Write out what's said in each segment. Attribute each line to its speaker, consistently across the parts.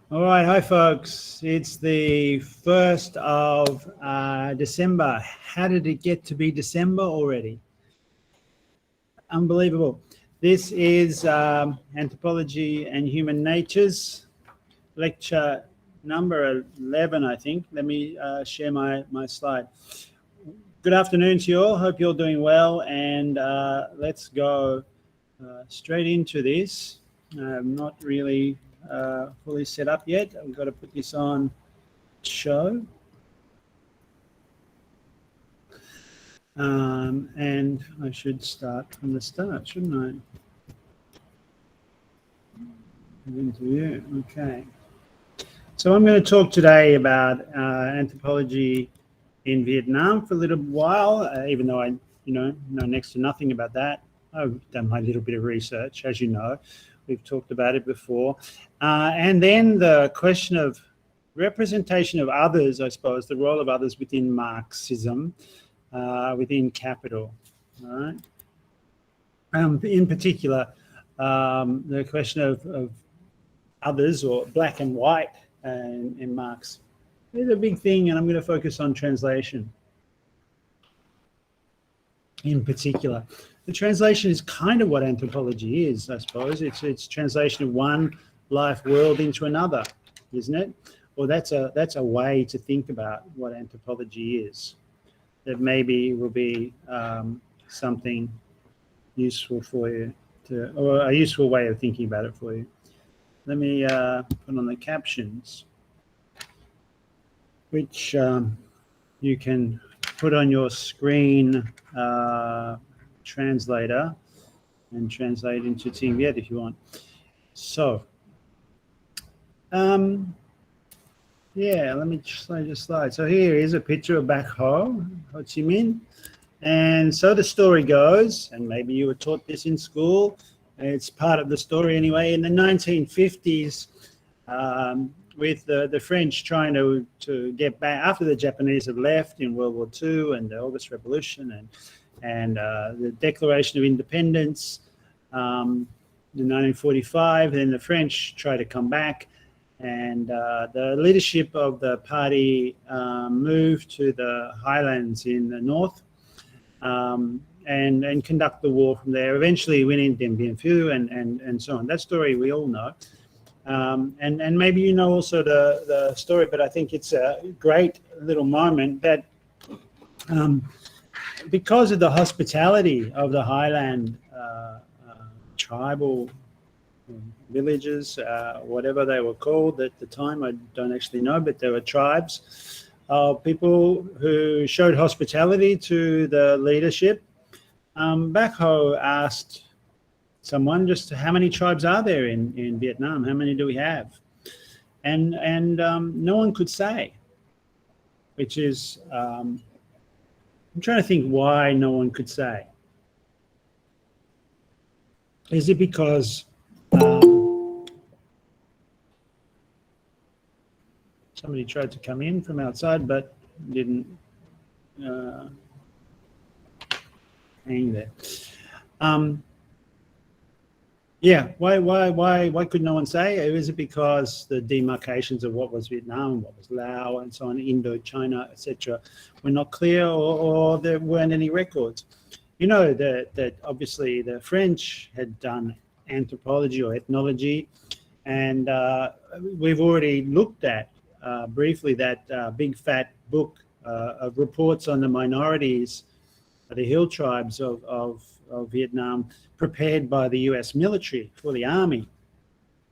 Speaker 1: All right, hi folks. It's the 1st of December. How did it get to be December already? Unbelievable. This is Anthropology and Human Natures, lecture number 11, I think. Let me share my slide. Good afternoon to you all. Hope you're doing well, and let's go straight into this. I'm not really fully set up yet. I've got to put this on show. And I should start from the start, shouldn't I? Interview, okay. So I'm going to talk today about anthropology in Vietnam for a little while, even though I know next to nothing about that. I've done my little bit of research, as you know. We've talked about it before. And then the question of representation of others, I suppose, the role of others within Marxism, within capital. All right. In particular, the question of others, or black and white in Marx, is a big thing, and I'm going to focus on translation in particular. The translation is kind of what anthropology is, I suppose. It's translation of one life world into another, isn't it? Well, that's a way to think about what anthropology is. That maybe will be something useful for you, or a useful way of thinking about it for you. Let me put on the captions, which you can put on your screen translator and translate into Team Viet if you want. So, yeah, let me show you the slide. So here is a picture of Bac Ho, Ho Chi Minh. And so the story goes, and maybe you were taught this in school, it's part of the story anyway, in the 1950s, with the French trying to get back, after the Japanese have left in World War II and the August Revolution and the Declaration of Independence in 1945, then the French try to come back, and the leadership of the party moved to the highlands in the north and conduct the war from there, eventually winning Dien Bien Phu and so on. That story we all know. And maybe you know also the story, but I think it's a great little moment that because of the hospitality of the highland tribal villages, whatever they were called at the time, I don't actually know, but there were tribes of people who showed hospitality to the leadership. Bac Ho asked someone, just how many tribes are there in Vietnam? How many do we have? And no one could say, which is, I'm trying to think why no one could say. Is it because somebody tried to come in from outside but didn't hang there? Yeah, why could no one say? Is it because the demarcations of what was Vietnam, what was Laos, and so on, Indochina, etc., were not clear, or there weren't any records? You know that obviously the French had done anthropology or ethnology, and we've already looked at briefly that big fat book of reports on the minorities, the hill tribes of Vietnam, prepared by the US military for the army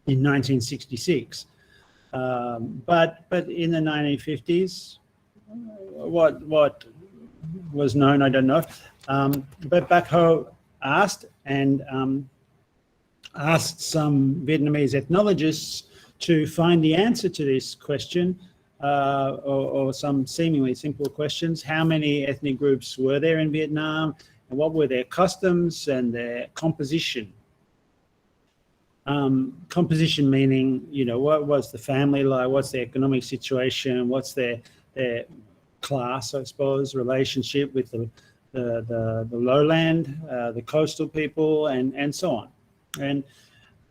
Speaker 1: in 1966. But in the 1950s, what was known, I don't know. But Bac Ho asked asked some Vietnamese ethnologists to find the answer to this question, or some seemingly simple questions. How many ethnic groups were there in Vietnam, and what were their customs and their composition? Composition meaning, what was the family like, what's the economic situation, what's their class, I suppose, relationship with the lowland, the coastal people, and so on. And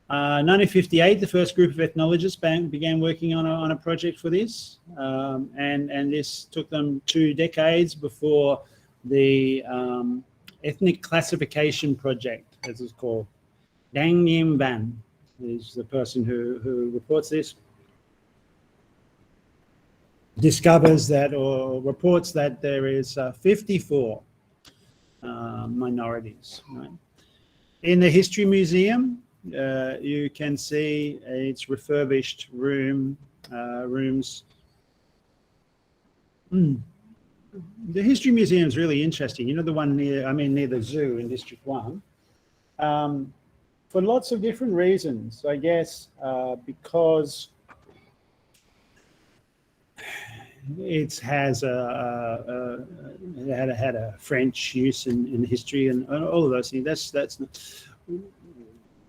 Speaker 1: 1958, the first group of ethnologists began working on a project for this, and this took them 2 decades before the ethnic classification project, as it's called. Dang Nim Van is the person who reports this, discovers that or reports that there is 54 minorities. Right? In the History Museum, you can see its refurbished rooms. The History Museum is really interesting. You know, the one near the zoo in District 1. For lots of different reasons, I guess, because it has had a French use in history and all of those things.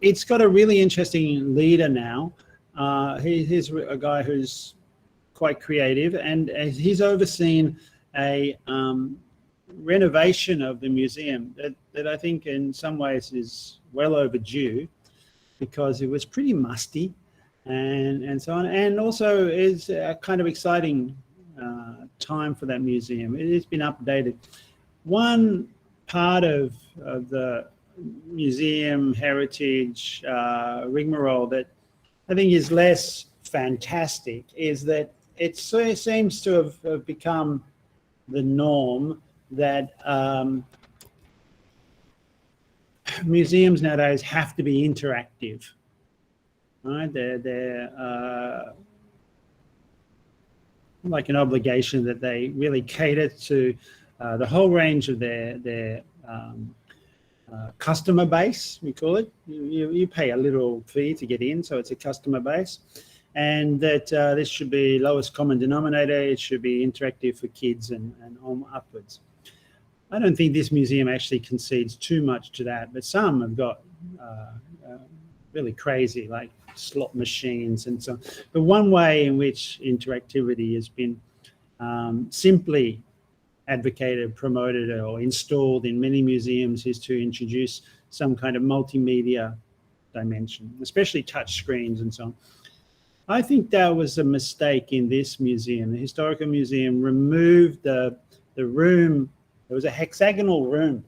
Speaker 1: It's got a really interesting leader now. He's a guy who's quite creative, and he's overseen a renovation of the museum that I think in some ways is well overdue, because it was pretty musty and so on, and also is a kind of exciting time for that museum. It has been updated. One part of the museum heritage rigmarole that I think is less fantastic is that it seems to have become the norm that museums nowadays have to be interactive. Right? They're like an obligation that they really cater to the whole range of their customer base, we call it. You pay a little fee to get in, so it's a customer base. And that this should be lowest common denominator. It should be interactive for kids and on upwards. I don't think this museum actually concedes too much to that, but some have got really crazy, like slot machines and so on. But one way in which interactivity has been simply advocated, promoted, or installed in many museums is to introduce some kind of multimedia dimension, especially touch screens and so on. I think that was a mistake in this museum. The Historical Museum removed the room. It was a hexagonal room,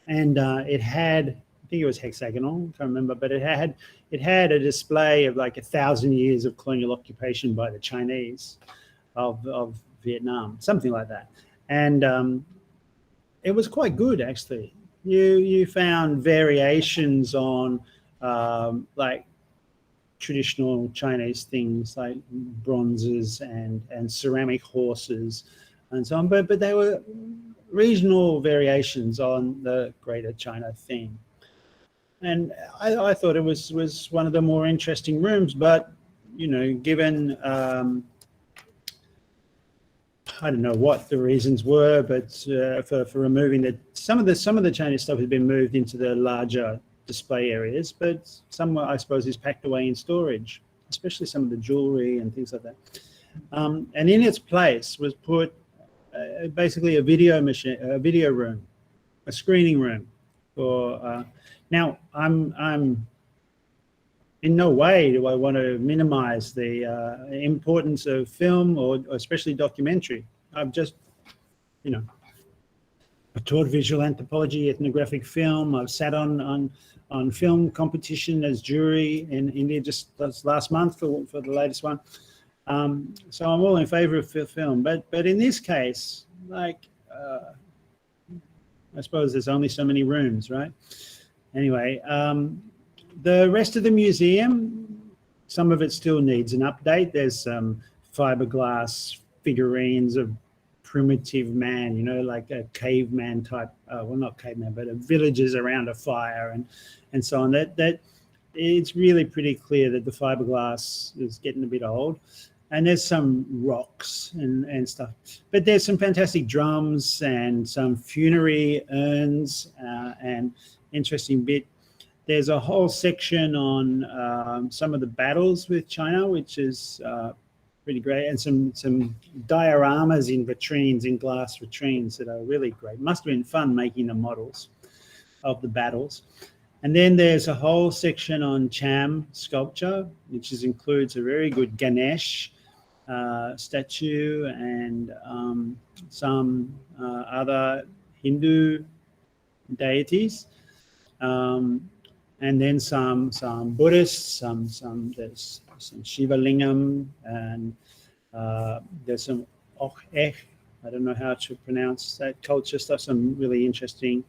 Speaker 1: and it had, I think it was hexagonal, I can't remember, but it had a display of like 1,000 years of colonial occupation by the Chinese of Vietnam, something like that. And it was quite good, actually. You found variations on like traditional Chinese things like bronzes and ceramic horses and so on, but they were regional variations on the Greater China theme. And I thought it was one of the more interesting rooms, but you know, given I don't know what the reasons were, but for removing some of the Chinese stuff has been moved into the larger display areas, but some, I suppose, is packed away in storage, especially some of the jewelry and things like that. And in its place was put basically a video machine, a video room, a screening room. For now, I'm in no way do I want to minimize the importance of film or especially documentary. I've just, you know, I've taught visual anthropology, ethnographic film. I've sat on film competition as jury in India just last month for the latest one. So I'm all in favor of film, but in this case, like I suppose there's only so many rooms, right? Anyway, the rest of the museum, some of it still needs an update. There's some fiberglass figurines of primitive man, you know, like a caveman type, well, not caveman, but villagers around a fire and so on. That it's really pretty clear that the fiberglass is getting a bit old. And there's some rocks and stuff. But there's some fantastic drums and some funerary urns and interesting bit. There's a whole section on some of the battles with China, which is pretty great, and some dioramas in vitrines, in glass vitrines that are really great. Must have been fun making the models of the battles. And then there's a whole section on Cham sculpture, which includes a very good Ganesh statue and some other Hindu deities, and then some Buddhists, there's some Shiva Lingam, and there's some I don't know how to pronounce that culture stuff. Some really interesting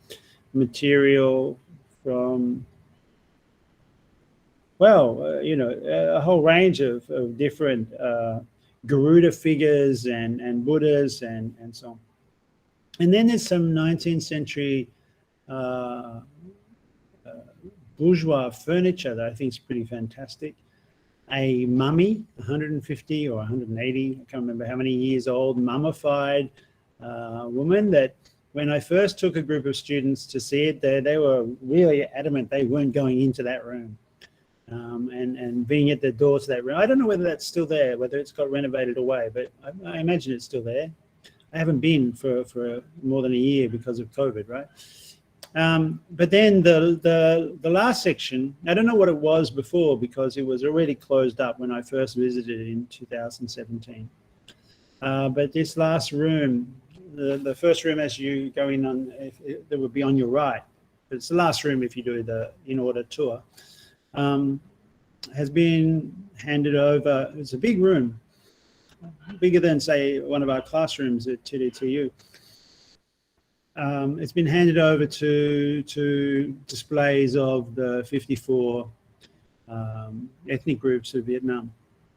Speaker 1: material from, a whole range of different Garuda figures and Buddhas and so on. And then there's some 19th century bourgeois furniture that I think is pretty fantastic. A mummy, 150 or 180, I can't remember how many years old, mummified woman that when I first took a group of students to see it, they were really adamant they weren't going into that room. And being at the door to that room. I don't know whether that's still there, whether it's got renovated away, but I imagine it's still there. I haven't been for more than a year because of COVID, right? But then the last section, I don't know what it was before because it was already closed up when I first visited in 2017. But this last room, the first room as you go in on, that would be on your right. But it's the last room if you do the in-order tour. Has been handed over. It's a big room, bigger than, say, one of our classrooms at TDTU. It's been handed over to displays of the 54 ethnic groups of Vietnam.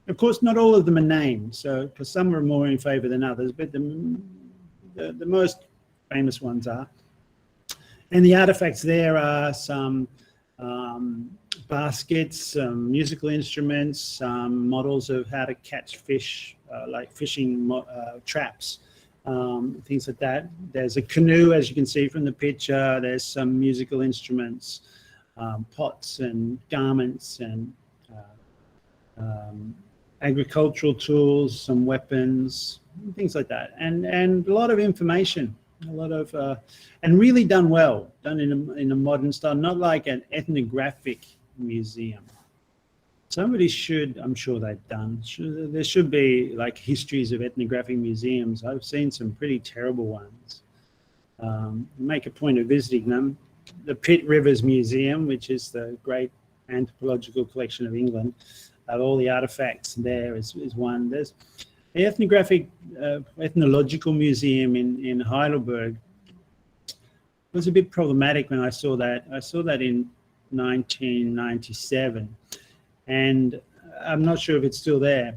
Speaker 1: Of course, not all of them are named, so because some are more in favour than others, but the most famous ones are. And the artefacts there are some baskets, some musical instruments, some models of how to catch fish, like fishing traps, things like that. There's a canoe, as you can see from the picture. There's some musical instruments, pots and garments and agricultural tools, some weapons, things like that. And a lot of information, a lot of, and really done well, done in a modern style, not like an ethnographic museum. Somebody should, I'm sure they've done, there should be like histories of ethnographic museums. I've seen some pretty terrible ones. Make a point of visiting them. The Pitt Rivers Museum, which is the great anthropological collection of England, all the artifacts there is one. There's the ethnographic, ethnological museum in Heidelberg. It was a bit problematic when I saw that. I saw that in 1997, and I'm not sure if it's still there,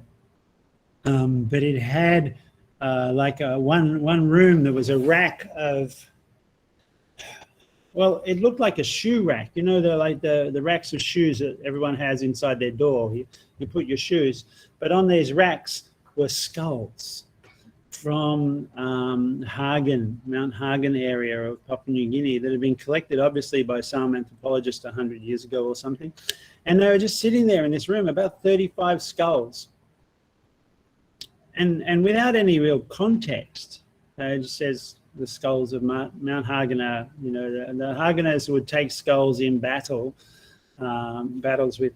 Speaker 1: but it had like one room. There was a rack of, well, it looked like a shoe rack. You know, the racks of shoes that everyone has inside their door. You put your shoes, but on these racks were skulls from Hagen, Mount Hagen area of Papua New Guinea that had been collected obviously by some anthropologist 100 years ago or something. And they were just sitting there in this room, about 35 skulls. And without any real context, it just says the skulls of Mount Hagen are, you know, the Hageners would take skulls in battle, battles with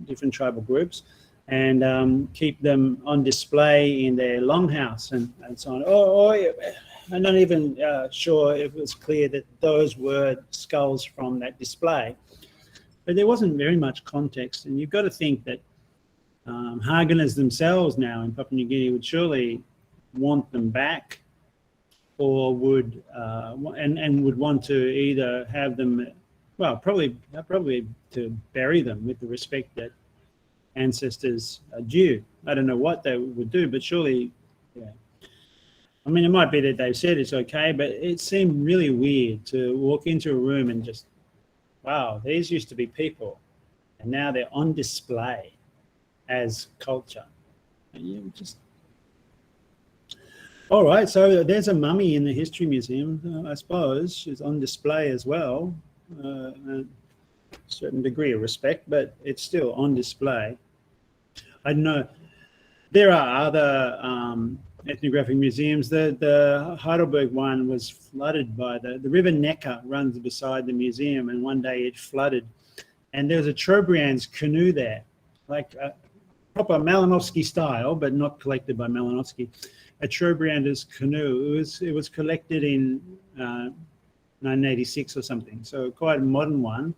Speaker 1: different tribal groups, and keep them on display in their longhouse and so on. I'm not even sure if it was clear that those were skulls from that display. But there wasn't very much context, and you've got to think that Hageners themselves now in Papua New Guinea would surely want them back, or would and would want to either have them, well, probably to bury them with the respect that ancestors are due. I don't know what they would do, but surely, yeah. I mean, it might be that they've said it's okay, but it seemed really weird to walk into a room and just, wow, these used to be people, and now they're on display as culture. And you just, all right, so there's a mummy in the History Museum, I suppose. She's on display as well, a certain degree of respect, but it's still on display. I know there are other ethnographic museums. The Heidelberg one was flooded by the river Neckar runs beside the museum, and one day it flooded, and there was a Trobriand's canoe there, like a proper Malinowski style, but not collected by Malinowski. A Trobriand's canoe. It was collected in 1986 or something, so quite a modern one,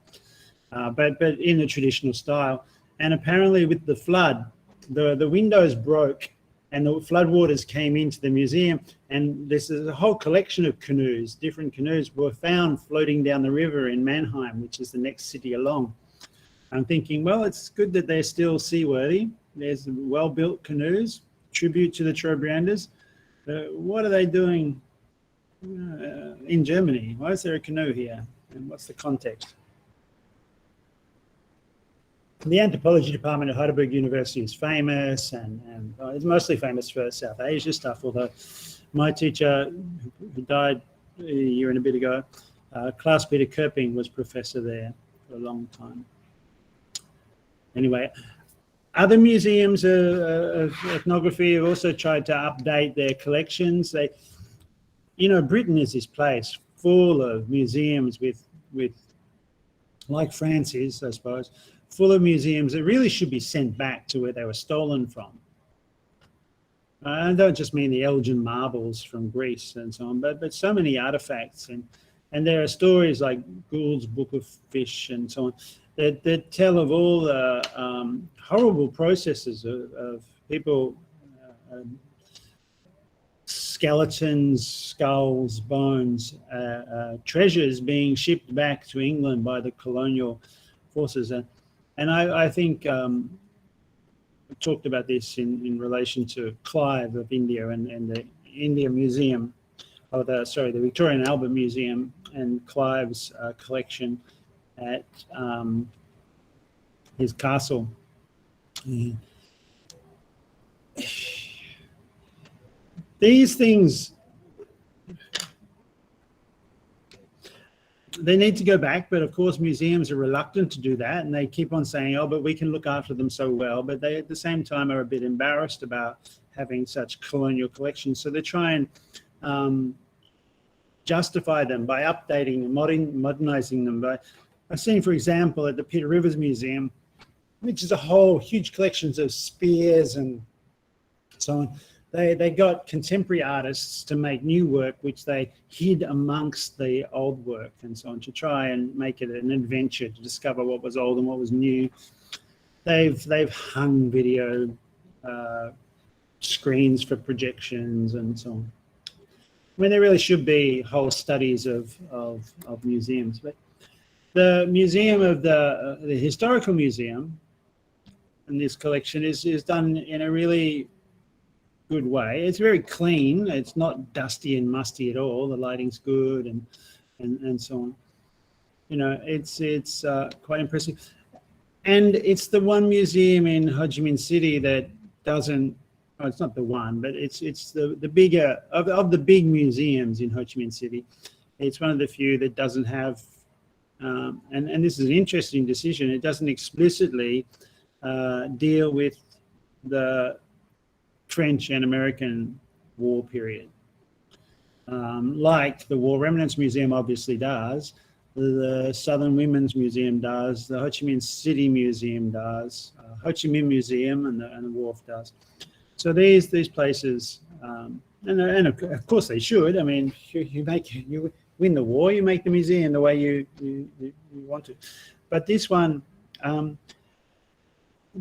Speaker 1: but in a traditional style. And apparently, with the flood, the windows broke, and the floodwaters came into the museum, and this is a whole collection of canoes. Different canoes were found floating down the river in Mannheim, which is the next city along. I'm thinking, well, it's good that they're still seaworthy. There's well-built canoes, tribute to the Trobrianders. What are they doing in Germany? Why is there a canoe here? And what's the context? The Anthropology department at Heidelberg University is famous, and it's mostly famous for South Asia stuff, although my teacher, who died a year and a bit ago, Klaus-Peter Köpping, was professor there for a long time. Anyway, other museums of ethnography have also tried to update their collections. Britain is this place full of museums with like France is, I suppose, full of museums that really should be sent back to where they were stolen from. I don't just mean the Elgin marbles from Greece and so on, but so many artifacts. And there are stories like Gould's Book of Fish and so on that tell of all the horrible processes of people, skeletons, skulls, bones, treasures being shipped back to England by the colonial forces. And I think we talked about this in relation to Clive of India and the India Museum, the Victorian Albert Museum and Clive's collection at his castle. These things, they need to go back, but of course museums are reluctant to do that, and they keep on saying, oh, but we can look after them so well, but they at the same time are a bit embarrassed about having such colonial collections, so they try and justify them by updating and modernizing them. But I've seen, for example, at the Peter Rivers Museum, which is a whole huge collections of spears and so on, they got contemporary artists to make new work, which they hid amongst the old work and so on, to try and make it an adventure to discover what was old and what was new. They've hung video screens for projections and so on. I mean, there really should be whole studies of museums, but the museum of the historical museum and this collection is done in a really good way. It's very clean. It's not dusty and musty at all. The lighting's good and so on. It's quite impressive. And it's the one museum in Ho Chi Minh City that doesn't. Oh, it's not the one, but it's the bigger of the big museums in Ho Chi Minh City. It's one of the few that doesn't have. And this is an interesting decision. It doesn't explicitly deal with the French and American war period, like the War Remnants Museum obviously does, the Southern Women's Museum does, the Ho Chi Minh City Museum does, Ho Chi Minh Museum and the Wharf does. So these places, and of course they should. I mean, you win the war, you make the museum the way you want to. But this one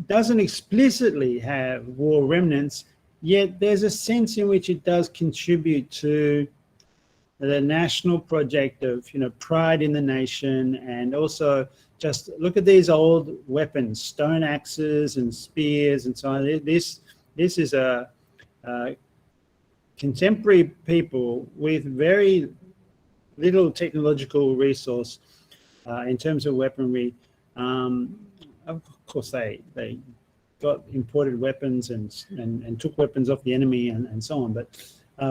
Speaker 1: doesn't explicitly have war remnants, yet there's a sense in which it does contribute to the national project of, pride in the nation, and also just look at these old weapons, stone axes and spears and so on. This is a contemporary people with very little technological resource in terms of weaponry. Of course, they got imported weapons and took weapons off the enemy and so on. But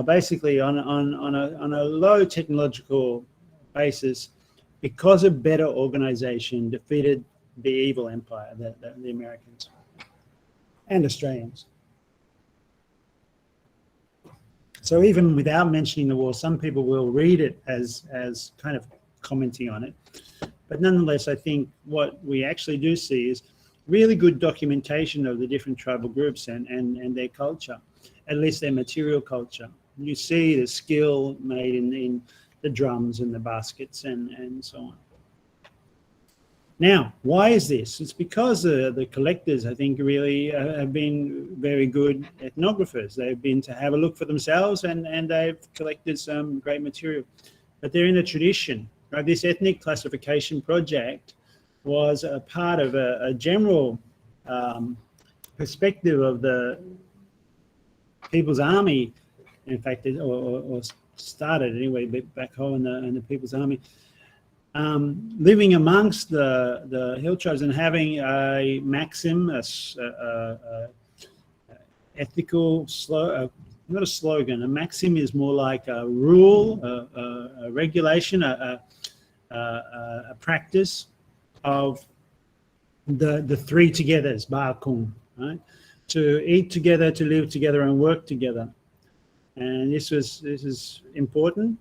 Speaker 1: basically, on a low technological basis, because of better organization, defeated the evil empire, the Americans and Australians. So even without mentioning the war, some people will read it as kind of commenting on it. But nonetheless, I think what we actually do see is really good documentation of the different tribal groups and their culture, at least their material culture. You see the skill made in the drums and the baskets and so on. Now, why is this? It's because the collectors, I think, really have been very good ethnographers. They've been to have a look for themselves and they've collected some great material. But they're in a tradition, right? This ethnic classification project was a part of a general perspective of the People's Army, in fact, or started anyway, back home in the People's Army. Living amongst the hill tribes and having a maxim, ethical, not a slogan. A maxim is more like a rule, a regulation, a practice of the three togethers, Ba'akung, right? To eat together, to live together, and work together. And this is important.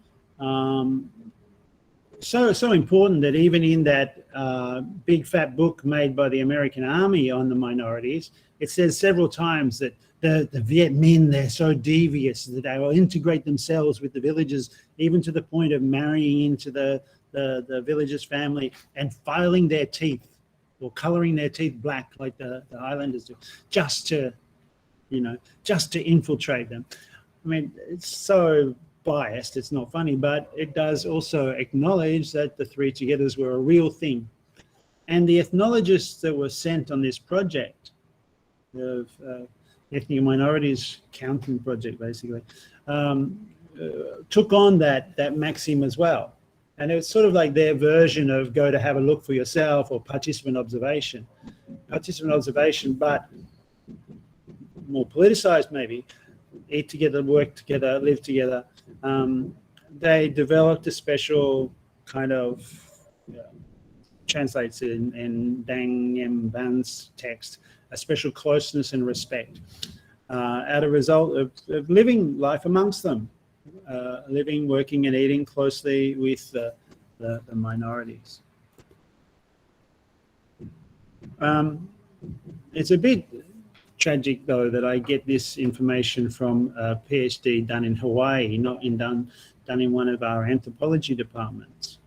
Speaker 1: So important that even in that big fat book made by the American Army on the minorities, it says several times that the Viet Minh, they're so devious that they will integrate themselves with the villagers, even to the point of marrying into the villagers' family and filing their teeth or coloring their teeth black like the Highlanders do, just to infiltrate them. I mean, it's so biased, it's not funny, but it does also acknowledge that the three togethers were a real thing. And the ethnologists that were sent on this project, of ethnic minorities counting project, basically, took on that maxim as well. And it was sort of like their version of go to have a look for yourself, or participant observation, but more politicized maybe. Eat together, work together, live together. They developed a special kind of, translates in Dang Em Ban's text, a special closeness and respect as a result of living life amongst them, living, working and eating closely with the minorities. It's a bit tragic, though, that I get this information from a PhD done in Hawaii, not done in one of our anthropology departments.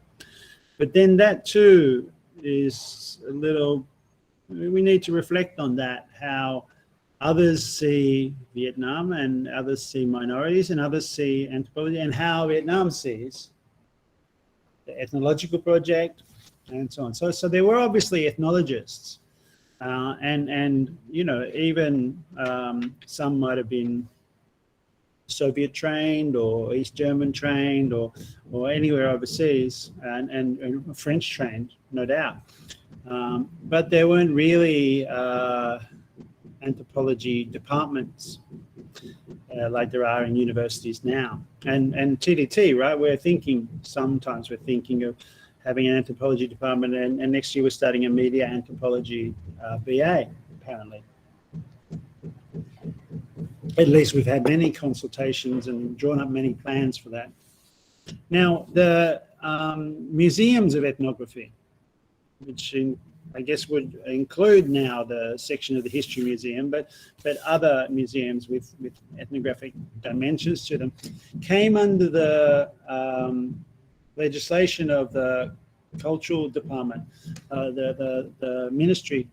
Speaker 1: But then that too is a little, we need to reflect on that, how others see Vietnam and others see minorities and others see anthropology, and how Vietnam sees the ethnological project and so on. So there were obviously ethnologists. And even some might have been Soviet trained or East German trained or anywhere overseas, and French trained, no doubt. But there weren't really anthropology departments like there are in universities now. And TDT, right? Sometimes we're thinking of having an anthropology department, and next year we're starting a media anthropology BA, apparently. At least we've had many consultations and drawn up many plans for that. Now, the museums of ethnography, which I guess would include now the section of the History Museum, but other museums with ethnographic dimensions to them, came under the legislation of the Cultural Department, the ministry.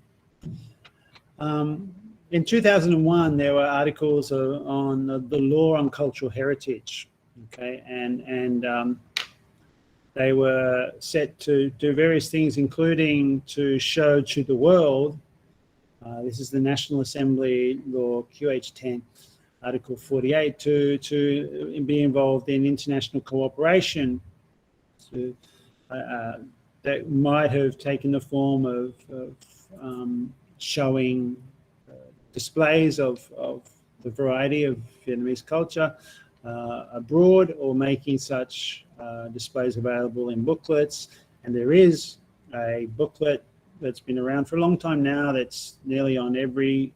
Speaker 1: In 2001, there were articles on the law on cultural heritage, okay, and they were set to do various things, including to show to the world, this is the National Assembly Law QH10, Article 48, to be involved in international cooperation that might have taken the form of showing displays of the variety of Vietnamese culture abroad, or making such displays available in booklets. And there is a booklet that's been around for a long time now, that's nearly on every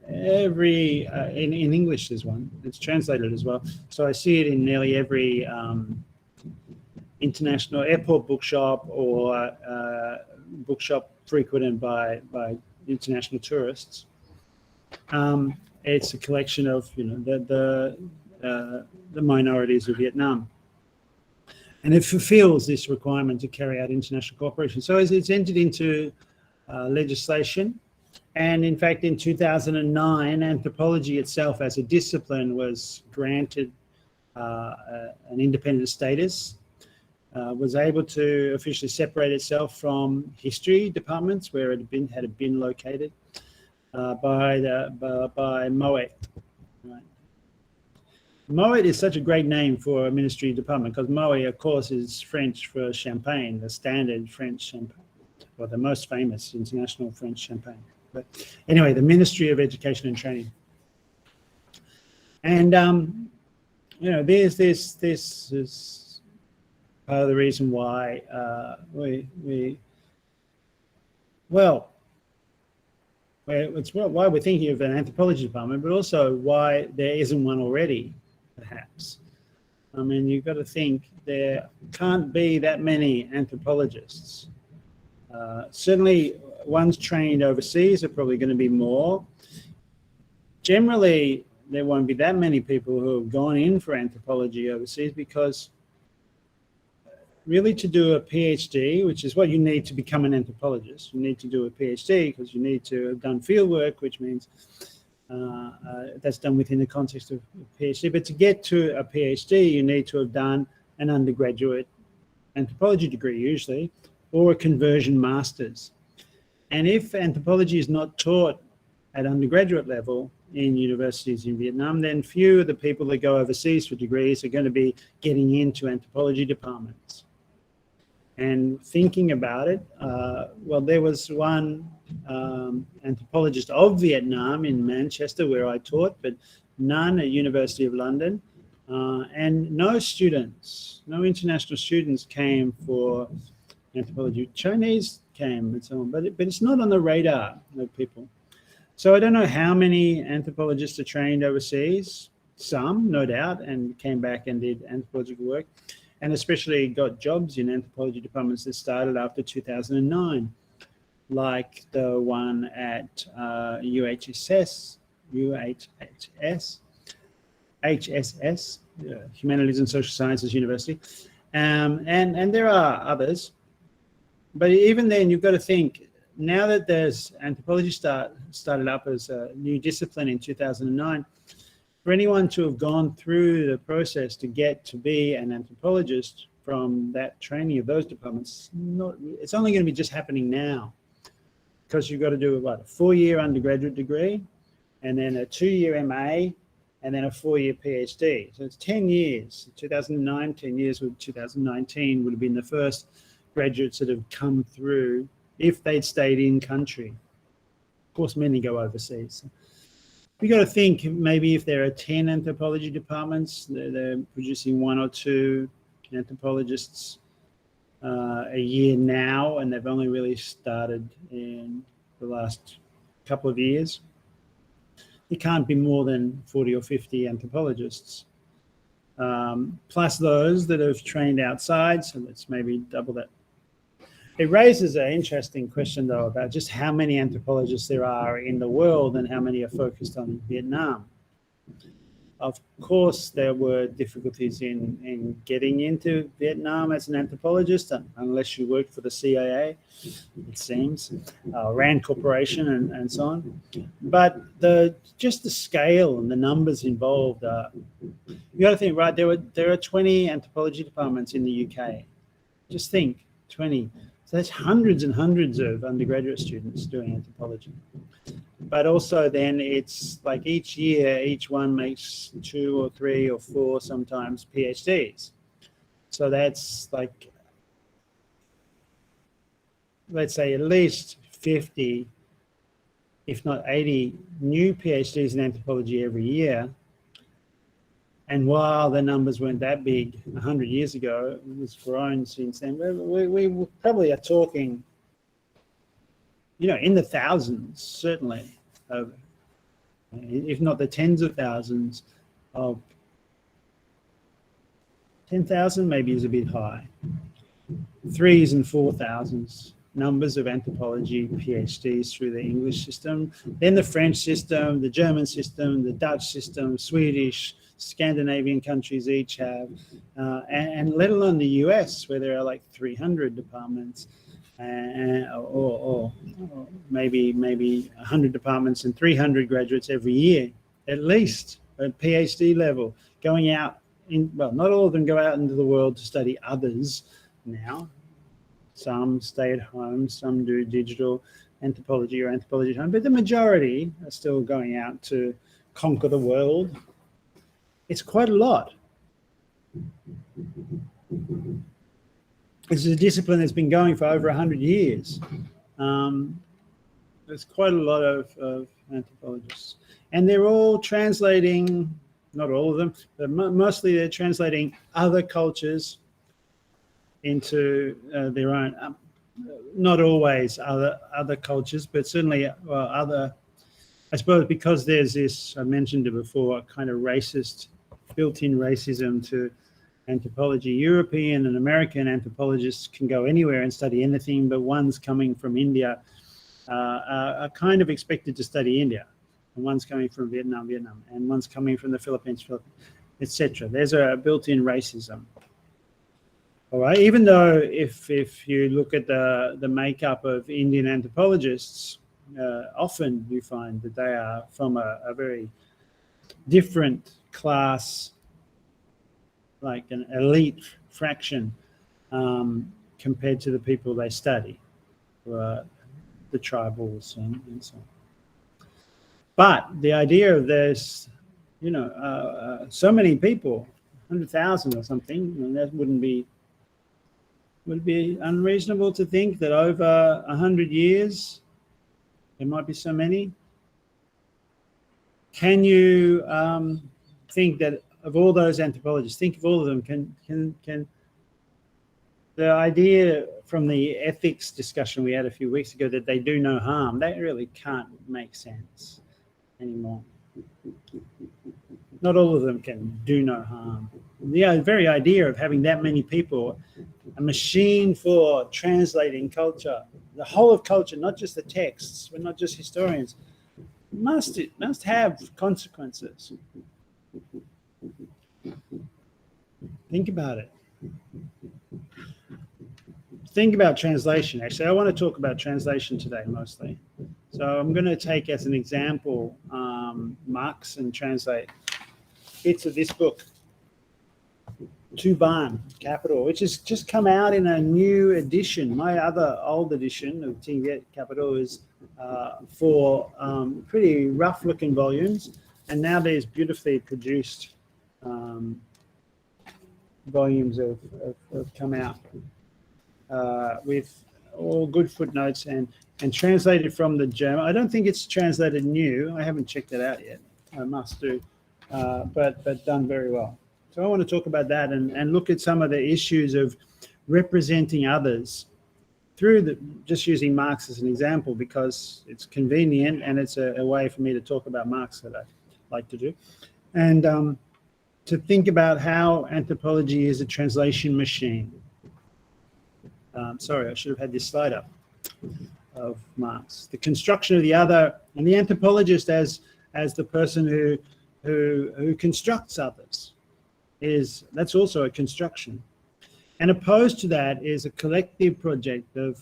Speaker 1: in English there's one. It's translated as well. So I see it in nearly every international airport bookshop or bookshop frequented by international tourists. It's a collection of the minorities of Vietnam, and it fulfills this requirement to carry out international cooperation. So it's entered into legislation. And in fact, in 2009, anthropology itself as a discipline was granted an independent status, was able to officially separate itself from history departments where it had been located by Moet. Right. Moet is such a great name for a ministry department because Moet, of course, is French for champagne, the standard French champagne, or the most famous international French champagne. But anyway, the Ministry of Education and Training. And this is part of the reason why why we're thinking of an anthropology department, but also why there isn't one already, perhaps. I mean, you've got to think there can't be that many anthropologists. Certainly, ones trained overseas are probably going to be more. Generally, there won't be that many people who have gone in for anthropology overseas because really to do a PhD, which is what you need to become an anthropologist, you need to do a PhD because you need to have done field work, which means that's done within the context of a PhD. But to get to a PhD, you need to have done an undergraduate anthropology degree usually, or a conversion master's. And if anthropology is not taught at undergraduate level in universities in Vietnam, then few of the people that go overseas for degrees are going to be getting into anthropology departments. And thinking about it, well, there was one anthropologist of Vietnam in Manchester where I taught, but none at University of London. And no students, no international students came for anthropology. Chinese came and so on, but it's not on the radar of people. So I don't know how many anthropologists are trained overseas. Some, no doubt, and came back and did anthropological work, and especially got jobs in anthropology departments that started after 2009, like the one at HSS, Humanities and Social Sciences University, and there are others. But even then, you've got to think, now that there's anthropology started up as a new discipline in 2009, for anyone to have gone through the process to get to be an anthropologist from that training of those departments, it's only going to be just happening now, because you've got to do a 4-year undergraduate degree, and then a 2-year MA, and then a 4-year PhD. So it's 10 years. 2009, 10 years with 2019 would have been the first graduates that have come through if they'd stayed in country. Of course, many go overseas. We got to think maybe if there are 10 anthropology departments, they're producing 1 or 2 anthropologists a year now, and they've only really started in the last couple of years. It can't be more than 40 or 50 anthropologists, plus those that have trained outside, so let's maybe double that. It raises an interesting question, though, about just how many anthropologists there are in the world and how many are focused on Vietnam. Of course, there were difficulties in getting into Vietnam as an anthropologist, unless you worked for the CIA, it seems, Rand Corporation and so on. But just the scale and the numbers involved, you got to think, right, there are 20 anthropology departments in the UK. Just think, 20. So that's hundreds and hundreds of undergraduate students doing anthropology. But also then it's like each year, each one makes 2 or 3 or 4 sometimes PhDs. So that's like, let's say at least 50, if not 80 new PhDs in anthropology every year. And while the numbers weren't that big 100 years ago, it was grown since then. We probably are talking, in the thousands, certainly, of if not the tens of thousands of 10,000 maybe is a bit high. 3s and 4,000s numbers of anthropology PhDs through the English system, then the French system, the German system, the Dutch system, Swedish, Scandinavian countries each have, and let alone the US, where there are like 300 departments, or maybe 100 departments and 300 graduates every year, at least at PhD level, going out well, not all of them go out into the world to study others now. Some stay at home, some do digital anthropology or anthropology at home, but the majority are still going out to conquer the world. It's quite a lot. This is a discipline that's been going for over 100 years. There's quite a lot of anthropologists. And they're all translating, not all of them, but mostly they're translating other cultures into their own, not always other cultures, but certainly other, I suppose, because there's this, I mentioned it before, kind of racist, built-in racism to anthropology. European and American anthropologists can go anywhere and study anything, but ones coming from India are kind of expected to study India, and one's coming from Vietnam, and one's coming from the Philippines, etc. There's a built-in racism. All right, even though if you look at the makeup of Indian anthropologists, often you find that they are from a very different class, like an elite fraction, compared to the people they study, the tribals and so on. But the idea of there's, so many people, 100,000 or something, and that would it be unreasonable to think that over 100 years there might be so many? Can you think that of all those anthropologists, think of all of them, can the idea from the ethics discussion we had a few weeks ago that they do no harm, that really can't make sense anymore. Not all of them can do no harm. The very idea of having that many people, a machine for translating culture, the whole of culture, not just the texts, we're not just historians, must have consequences. Think about it. Think about translation. Actually, I want to talk about translation today mostly. So I'm going to take as an example Marx and translate bits of this book, Tuban, Capital, which has just come out in a new edition. My other old edition of Tingviet Capital is for pretty rough-looking volumes, and now there's beautifully produced volumes have come out with all good footnotes and translated from the German. I don't think it's translated new. I haven't checked it out yet. I must do, but done very well. So I want to talk about that and look at some of the issues of representing others through just using Marx as an example, because it's convenient and it's a way for me to talk about Marx that I like to do. And to think about how anthropology is a translation machine. Sorry, I should have had this slide up of Marx. The construction of the other, and the anthropologist as the person who constructs others, that's also a construction. And opposed to that is a collective project of,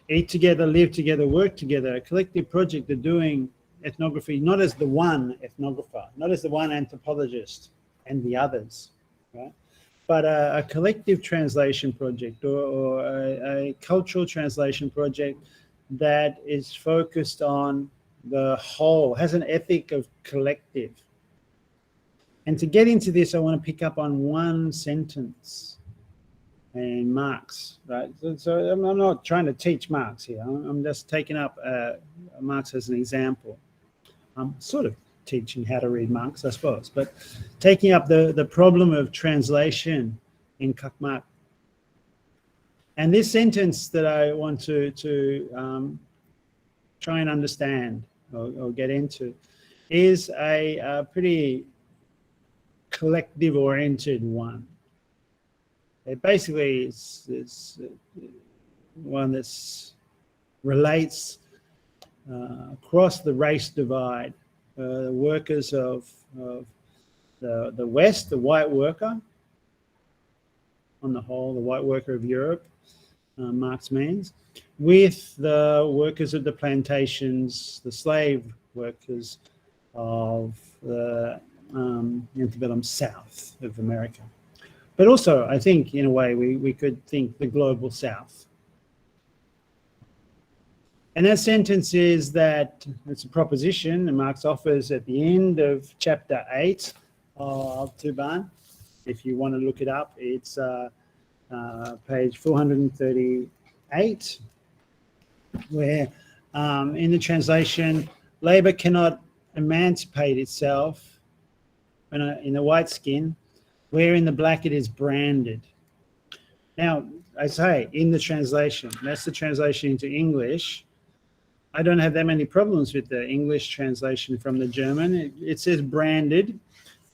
Speaker 1: eat together, live together, work together, a collective project of doing ethnography, not as the one ethnographer, not as the one anthropologist and the others, right? But a collective translation project or a cultural translation project that is focused on the whole, has an ethic of collective. And to get into this, I want to pick up on one sentence in Marx, right? So I'm not trying to teach Marx here. I'm just taking up Marx as an example. I'm sort of teaching how to read Marx, I suppose, but taking up the problem of translation in Kakmak. And this sentence that I want to try and understand or get into, is a pretty collective-oriented one. It basically is one that relates across the race divide. The workers of the West, the white worker, on the whole, the white worker of Europe, Marx means, with the workers of the plantations, the slave workers of the antebellum South of America. But also, I think, in a way, we could think the global South. And that sentence is that it's a proposition that Marx offers at the end of chapter 8 of Tuban. If you want to look it up, it's page 438, where in the translation, labor cannot emancipate itself in the white skin, where in the black it is branded. Now, I say in the translation, that's the translation into English. I don't have that many problems with the English translation from the German. It says branded.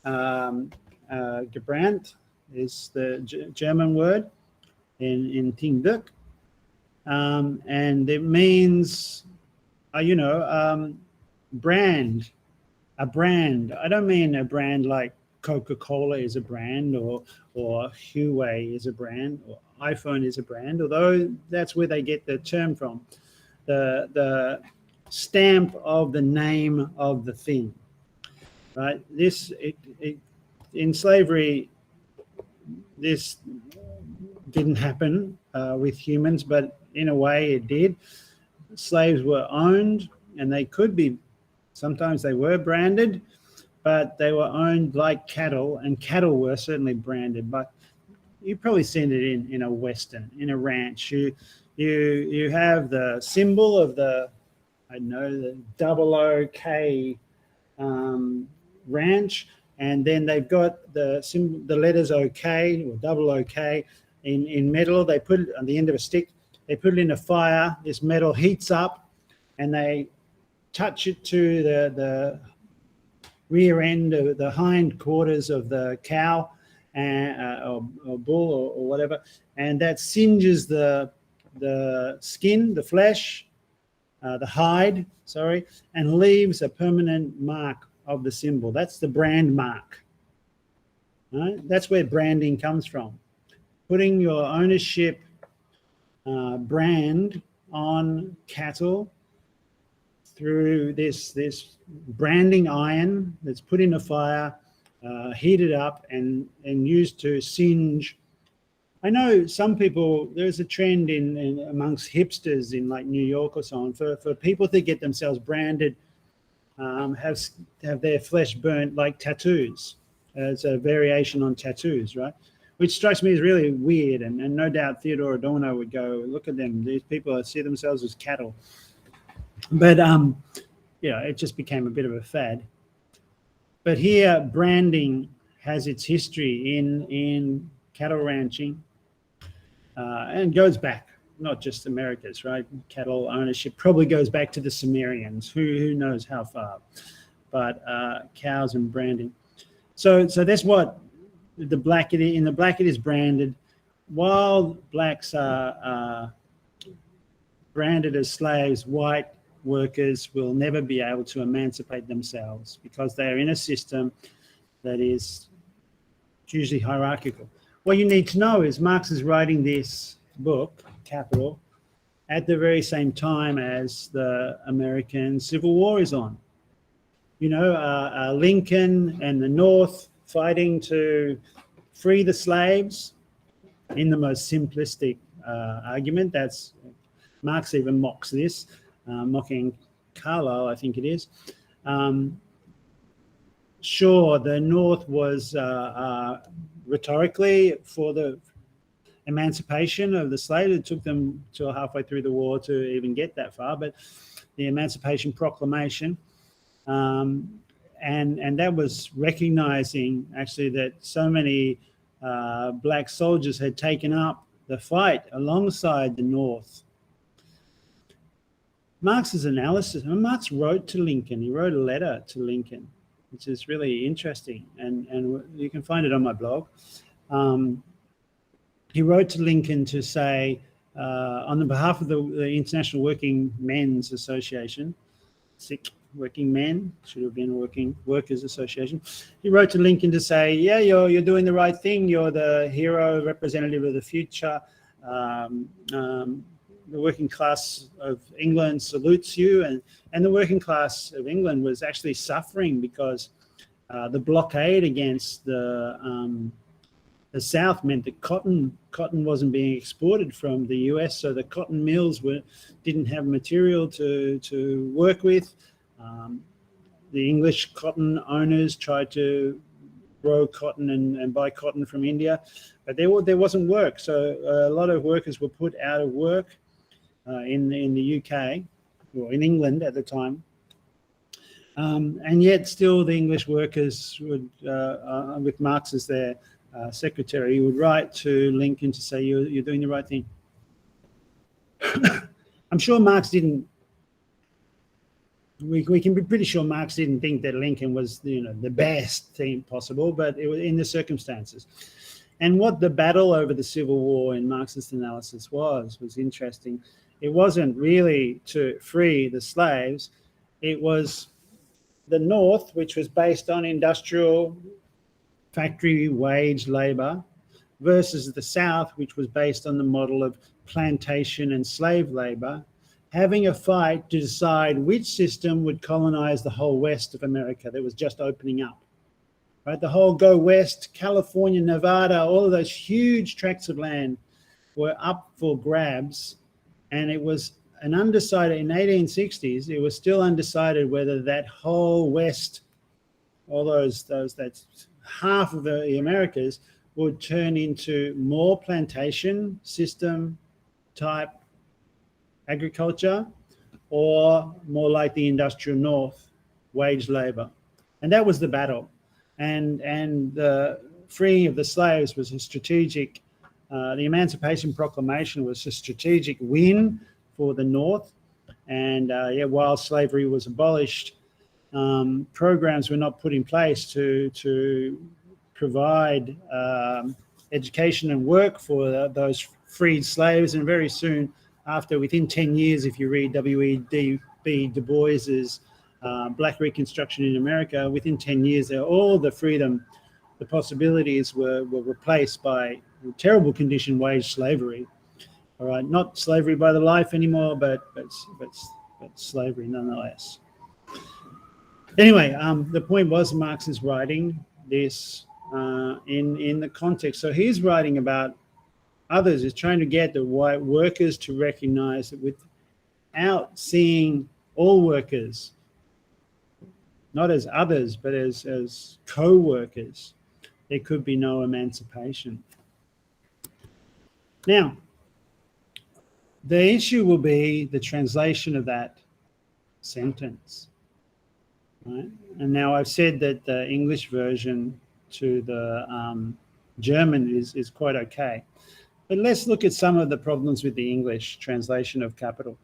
Speaker 1: Gebrannt is the German word in Tingduk. And it means, brand, a brand. I don't mean a brand like Coca-Cola is a brand, or Huawei is a brand, or iPhone is a brand, although that's where they get the term from. The stamp of the name of the thing, right? In slavery, this didn't happen with humans, but in a way it did. Slaves were owned, and they could be, sometimes they were branded, but they were owned like cattle, and cattle were certainly branded. But you've probably seen it in a Western, in a ranch. You have the symbol of the, I don't know, the OK ranch, and then they've got the letters OK or OK in metal. They put it on the end of a stick. They put it in a fire. This metal heats up, and they touch it to the rear end of the hind quarters of the cow or bull or whatever, and that singes the skin, the flesh, the hide, and leaves a permanent mark of the symbol. That's the brand mark. Right? That's where branding comes from. Putting your ownership brand on cattle through this branding iron that's put in a fire, heated up, and used to singe. I know some people, there's a trend in amongst hipsters in like New York or so on, for people to get themselves branded, have their flesh burnt like tattoos. It's a variation on tattoos, right? Which strikes me as really weird, and no doubt Theodore Adorno would go, look at them, these people see themselves as cattle. But it just became a bit of a fad. But here, branding has its history in cattle ranching, and goes back, not just Americas, right? Cattle ownership probably goes back to the Sumerians, who knows how far. But cows and branding. So that's what in the black it is branded. While blacks are branded as slaves, white workers will never be able to emancipate themselves because they are in a system that is usually hierarchical. What you need to know is Marx is writing this book, Capital, at the very same time as the American Civil War is on. Lincoln and the North fighting to free the slaves in the most simplistic argument. That's Marx even mocks this, mocking Carlyle, I think it is. Sure, the North was rhetorically for the emancipation of the slaves. It took them till halfway through the war to even get that far, but the Emancipation Proclamation, and that was recognizing actually that so many black soldiers had taken up the fight alongside the North. Marx's analysis, and Marx wrote to Lincoln, he wrote a letter to Lincoln, which is really interesting, and you can find it on my blog. He wrote to Lincoln to say, on the behalf of the International Working Men's Association, SIC, Working Men, should have been a Working Workers Association. He wrote to Lincoln to say, yeah, you're doing the right thing. You're the hero, representative of the future. The working class of England salutes you, and the working class of England was actually suffering because the blockade against the South meant that cotton wasn't being exported from the US, so the cotton mills didn't have material to work with. The English cotton owners tried to grow cotton and buy cotton from India, but there wasn't work, so a lot of workers were put out of work in the UK, or in England at the time. And yet still the English workers would, with Marx as their secretary, would write to Lincoln to say, you're doing the right thing. I'm sure Marx didn't, we can be pretty sure Marx didn't think that Lincoln was, the best thing possible, but it was in the circumstances. And what the battle over the Civil War in Marxist analysis was interesting. It wasn't really to free the slaves. It was the North, which was based on industrial factory wage labor, versus the South, which was based on the model of plantation and slave labor, having a fight to decide which system would colonize the whole West of America that was just opening up. Right? The whole go west, California, Nevada, all of those huge tracts of land were up for grabs. And it was an undecided, in 1860s, it was still undecided whether that whole West, all that's half of the Americas, would turn into more plantation system type agriculture, or more like the industrial North, wage labor. And that was the battle. And the freeing of the slaves was a strategic, the Emancipation Proclamation was a strategic win for the North. And while slavery was abolished, programs were not put in place to provide education and work for those freed slaves. And very soon after, within 10 years, if you read W.E.B. Du Bois's Black Reconstruction in America, within 10 years, all the freedom, the possibilities were replaced by terrible condition wage slavery. All right, not slavery by the life anymore, but slavery nonetheless. Anyway, the point was Marx is writing this in the context. So he's writing about others, is trying to get the white workers to recognize that without seeing all workers, not as others, but as co-workers, there could be no emancipation. Now, the issue will be the translation of that sentence. Right? And now I've said that the English version to the German is quite okay. But let's look at some of the problems with the English translation of capital.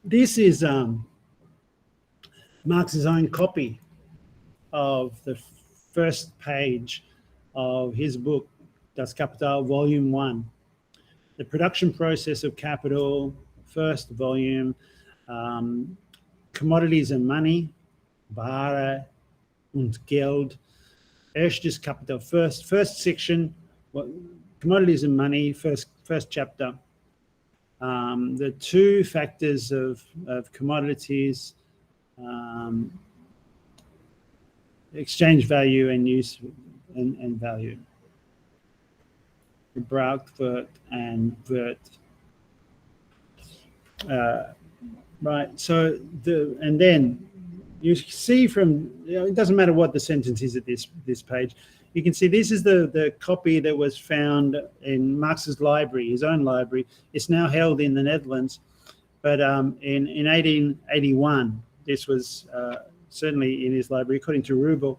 Speaker 1: This is Marx's own copy of the first page of his book, Das Kapital, Volume 1. The production process of capital, first volume, commodities and money, Ware und Geld, erstes Kapital, first section, commodities and money, first chapter. The two factors of commodities, exchange value and use and value. Gebraucht and Wert. Right, so and then you see from, it doesn't matter what the sentence is at this page, you can see this is the copy that was found in Marx's library, his own library. It's now held in the Netherlands, but in 1881, this was certainly in his library, according to Rubel,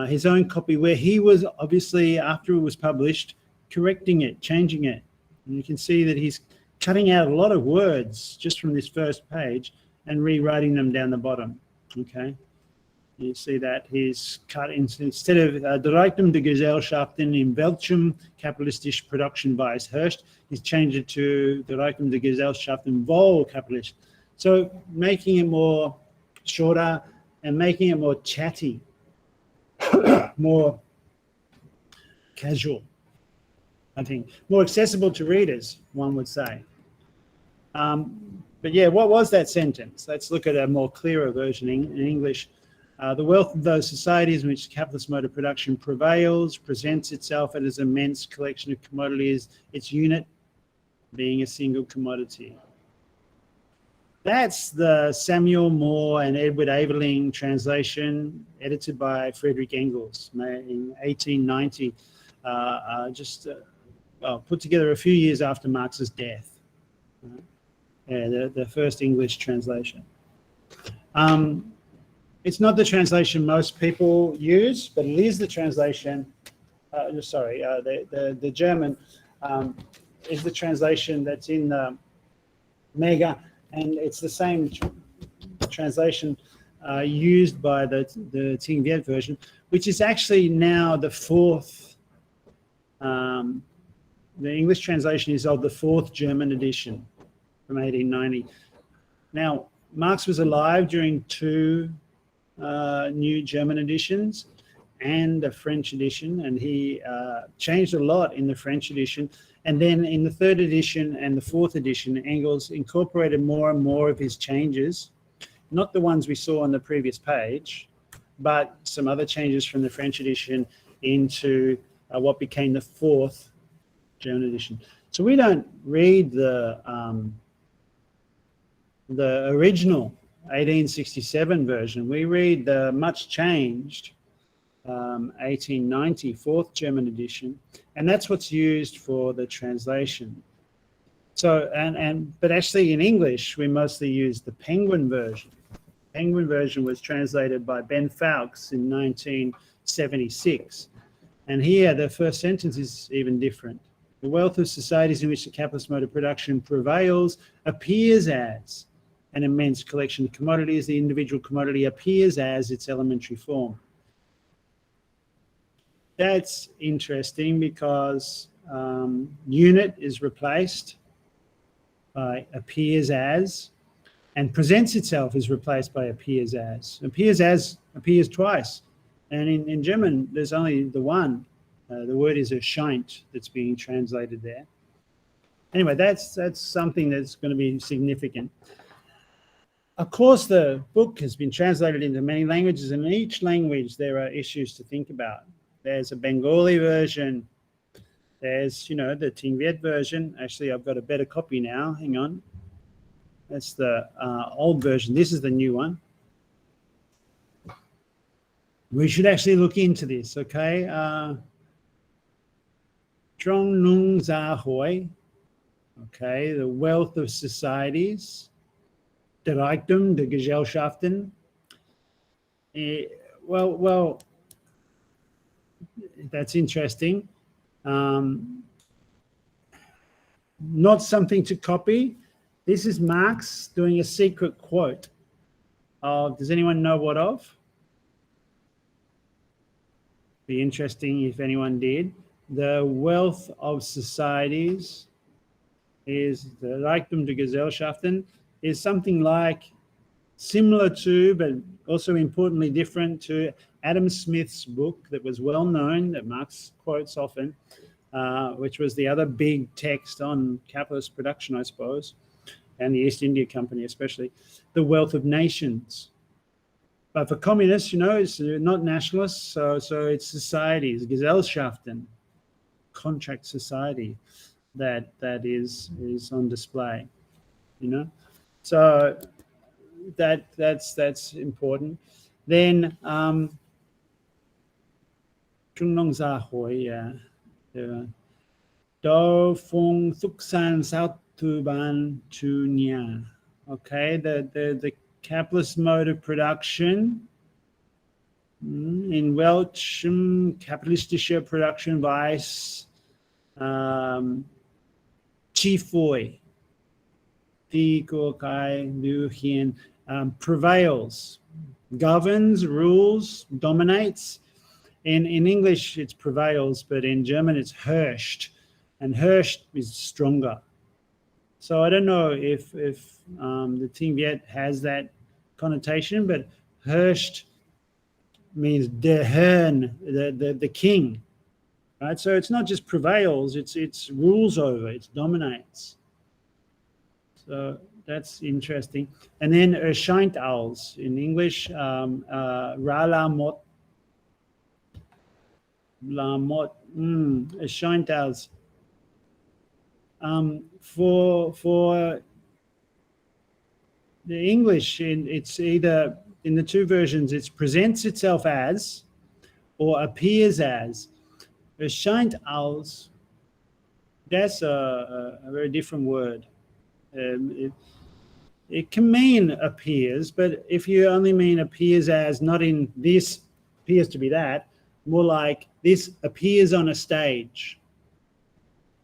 Speaker 1: his own copy, where he was obviously, after it was published, correcting it, changing it. And you can see that he's cutting out a lot of words just from this first page and rewriting them down the bottom. Okay, you see that he's cut instead of Der Reichtum der Gesellschaften in welchem kapitalistische Produktionsweise herrscht, he's changed it to Der Reichtum der Gesellschaften wohl kapitalistisch. So making it more shorter and making it more chatty, more casual, I think, more accessible to readers, one would say. But yeah, what was that sentence? Let's look at a more clearer version in English. The wealth of those societies in which the capitalist mode of production prevails presents itself as an immense collection of commodities, its unit being a single commodity. That's the Samuel Moore and Edward Aveling translation, edited by Friedrich Engels in 1890, put together a few years after Marx's death. The first English translation. It's not the translation most people use, but it is the translation. The German is the translation that's in the Mega, and it's the same translation used by the Ting Viet version, which is actually now the fourth. The English translation is of the fourth German edition from 1890. Now, Marx was alive during two new German editions and a French edition, and he changed a lot in the French edition. And then in the third edition and the fourth edition, Engels incorporated more and more of his changes, not the ones we saw on the previous page, but some other changes from the French edition into what became the fourth German edition. So we don't read the original 1867 version. We read the much changed 1890 fourth German edition, and that's what's used for the translation. So but actually in English we mostly use the Penguin version. Penguin version was translated by Ben Fowkes in 1976, and here the first sentence is even different. The wealth of societies in which the capitalist mode of production prevails appears as an immense collection of commodities. The individual commodity appears as its elementary form. That's interesting because unit is replaced by appears as, and presents itself is replaced by appears as. Appears as appears twice, and in German there's only the one. The word is erscheint that's being translated there. Anyway, that's something that's going to be significant. Of course, the book has been translated into many languages, and in each language there are issues to think about. There's a Bengali version. There's, the Ting Viet version. Actually, I've got a better copy now. Hang on. That's the old version. This is the new one. We should actually look into this, okay? Trong Nung Za Hoi. Okay, the wealth of societies. Der Reichtum der Gesellschaften. Well, that's interesting. Not something to copy. This is Marx doing a secret quote. Does anyone know what of? Be interesting if anyone did. The wealth of societies is the Reichtum der Gesellschaften, is something like similar to, but also importantly different to, Adam Smith's book that was well known, that Marx quotes often, which was the other big text on capitalist production, I suppose, and the East India Company especially, The Wealth of Nations. But for communists, it's not nationalists, so it's societies, Gesellschaften, contract society, that is on display, So that's important. Then Trung Long Za Hoi, Do Fong Thuk San Sao Tu Ban Tu Nya. Okay, the capitalist mode of production in welchem kapitalistische Produktionsweise Chi Foi. ti, ko, kai, lu, hien, prevails, governs, rules, dominates. In English, it's prevails, but in German, it's herrscht, and herrscht is stronger. So I don't know if the Ting Viet has that connotation, but herrscht means der Herrn, the king, right? So it's not just prevails; it's rules over, it dominates. So that's interesting. And then erscheint als in English, rala mot, la mot, erscheint als. For the English, it's either in the two versions, it presents itself as or appears as. Erscheint als, that's a very different word. It can mean appears, but if you only mean appears as, not in this appears to be that, more like this appears on a stage.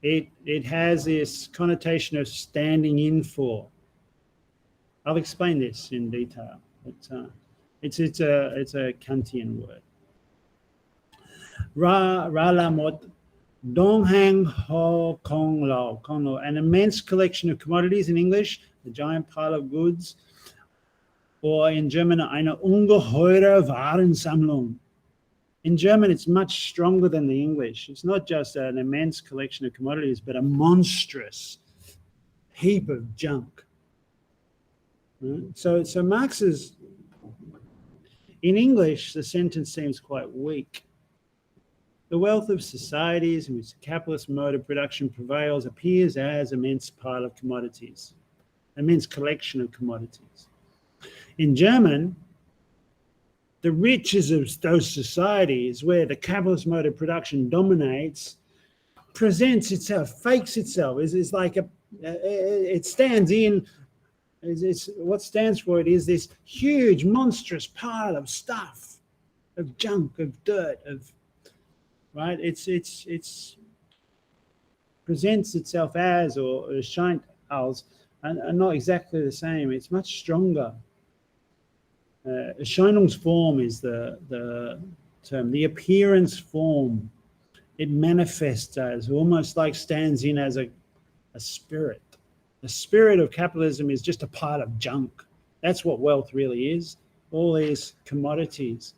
Speaker 1: It has this connotation of standing in for. I'll explain this in detail. It's a Kantian word. Ra lamot dong hang ho kong lao, an immense collection of commodities in English, a giant pile of goods, or in German, eine ungeheure Warensammlung. In German, it's much stronger than the English. It's not just an immense collection of commodities, but a monstrous heap of junk. So Marx's, in English, the sentence seems quite weak. The wealth of societies in which the capitalist mode of production prevails appears as immense pile of commodities, immense collection of commodities. In German, the riches of those societies where the capitalist mode of production dominates presents itself, fakes itself. It's like it stands in. It's what stands for it is this huge, monstrous pile of stuff, of junk, of dirt, of right. It's presents itself as or erscheint als, and not exactly the same. It's much stronger. Erscheinungsform is the term, the appearance form. It manifests as, almost like stands in as a spirit. The spirit of capitalism is just a pile of junk. That's what wealth really is, all these commodities.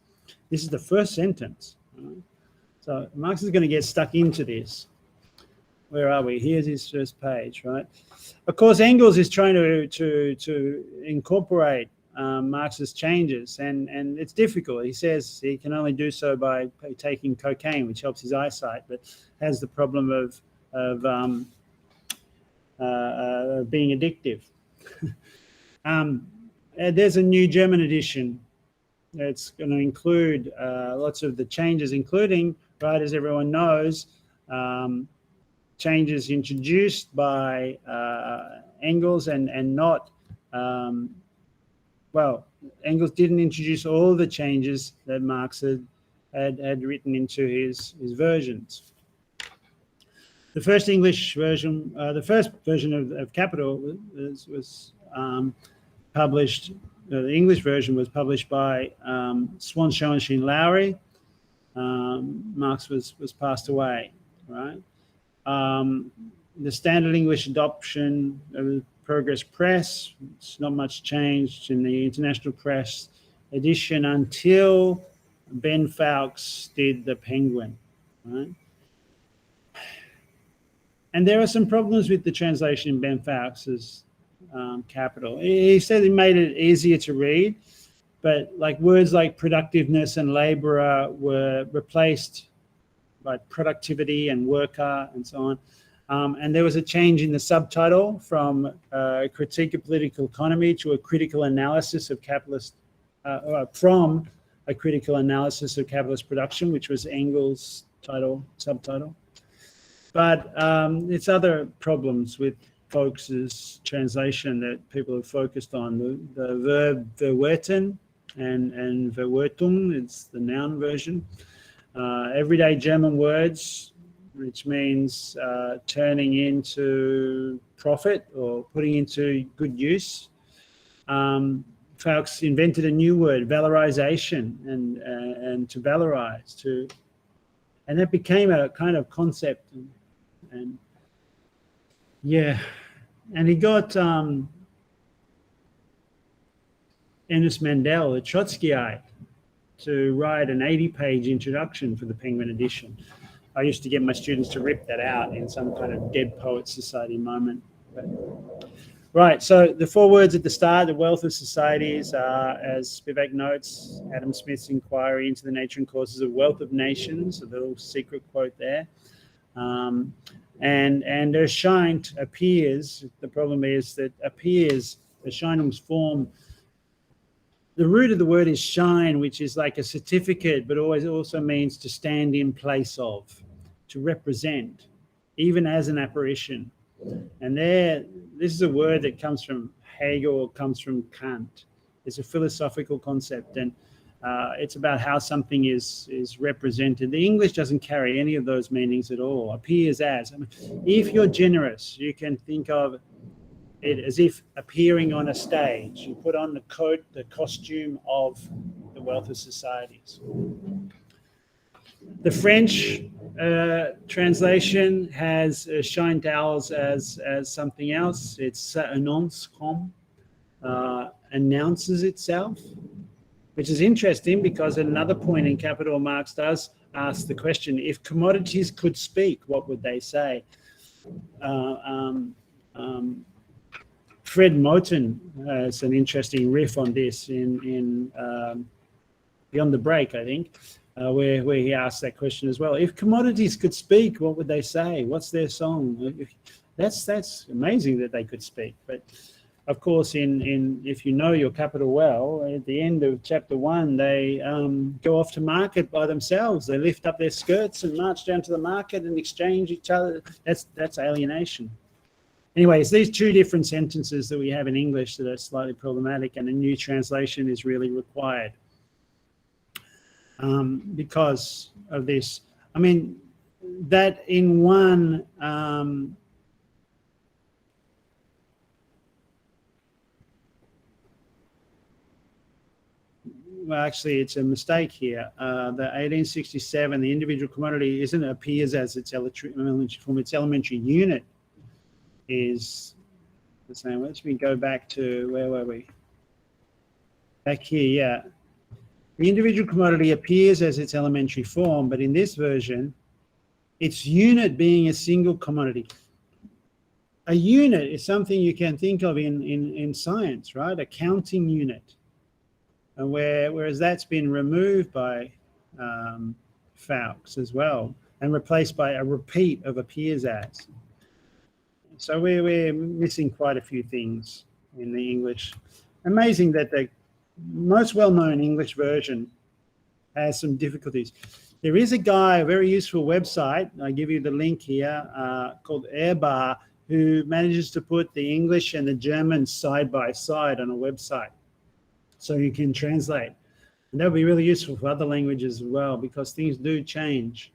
Speaker 1: This is the first sentence. Right? So Marx is going to get stuck into this. Where are we? Here's his first page, right? Of course, Engels is trying to incorporate Marx's changes, and it's difficult. He says he can only do so by taking cocaine, which helps his eyesight, but has the problem of being addictive. There's a new German edition. It's going to include lots of the changes, including, right, as everyone knows, changes introduced by Engels and not. Well, Engels didn't introduce all the changes that Marx had written into his versions. The first English version, the first version of Capital was published. The English version was published by Swan Schoenstein Lowry. Marx was passed away, right? The standard English adoption of Progress Press, it's not much changed in the International Press edition until Ben Fowkes did the Penguin, right? And there are some problems with the translation in Ben Fowkes's Capital. He said he made it easier to read, but like words like productiveness and laborer were replaced by productivity and worker and so on. And there was a change in the subtitle from a critique of political economy to a critical analysis of capitalist, from a critical analysis of capitalist production, which was Engels' subtitle. But it's other problems with Fowkes's translation that people have focused on. The verb verwerten and Verwertung, it's the noun version. Everyday German words which means turning into profit or putting into good use. Folks invented a new word, valorization, and to valorize, and that became a kind of concept. And yeah, and he got Ernest Mandel, a Trotskyite, to write an 80-page introduction for the Penguin edition. I used to get my students to rip that out in some kind of Dead Poets Society moment. But, right, so the 4 words at the start, the wealth of societies, are, as Vivek notes, Adam Smith's inquiry into the nature and causes of wealth of nations, a little secret quote there. And Erscheint appears, the problem is that appears, Erscheinungsform form. The root of the word is shine, which is like a certificate, but always also means to stand in place of, to represent, even as an apparition. And this is a word that comes from Hegel, comes from Kant. It's a philosophical concept, and it's about how something is represented. The English doesn't carry any of those meanings at all. Appears as. I mean, if you're generous, you can think of it as if appearing on a stage. You put on the coat, the costume of the wealth of societies. The French translation has shine towels as something else. It's annonce comme, announces itself, which is interesting because at another point in Capital, Marx does ask the question, if commodities could speak, what would they say? Fred Moten has an interesting riff on this in Beyond the Break, I think, where he asks that question as well. If commodities could speak, what would they say? What's their song? That's amazing that they could speak. But of course, if you know your capital well, at the end of chapter 1, they go off to market by themselves. They lift up their skirts and march down to the market and exchange each other. That's alienation. Anyway, it's these 2 different sentences that we have in English that are slightly problematic, and a new translation is really required because of this. I mean, that in one, well, actually, it's a mistake here. The 1867, the individual commodity appears as its elementary unit is the same. Let me go back to, where were we? Back here, yeah. The individual commodity appears as its elementary form, but in this version, its unit being a single commodity. A unit is something you can think of in science, right? A counting unit. And whereas that's been removed by Fawkes as well and replaced by a repeat of appears as. So we're missing quite a few things in the English. Amazing that the most well-known English version has some difficulties. There is a guy, a very useful website, I give you the link here, called Airbar, who manages to put the English and the German side by side on a website. So you can translate. And that would be really useful for other languages as well, because things do change.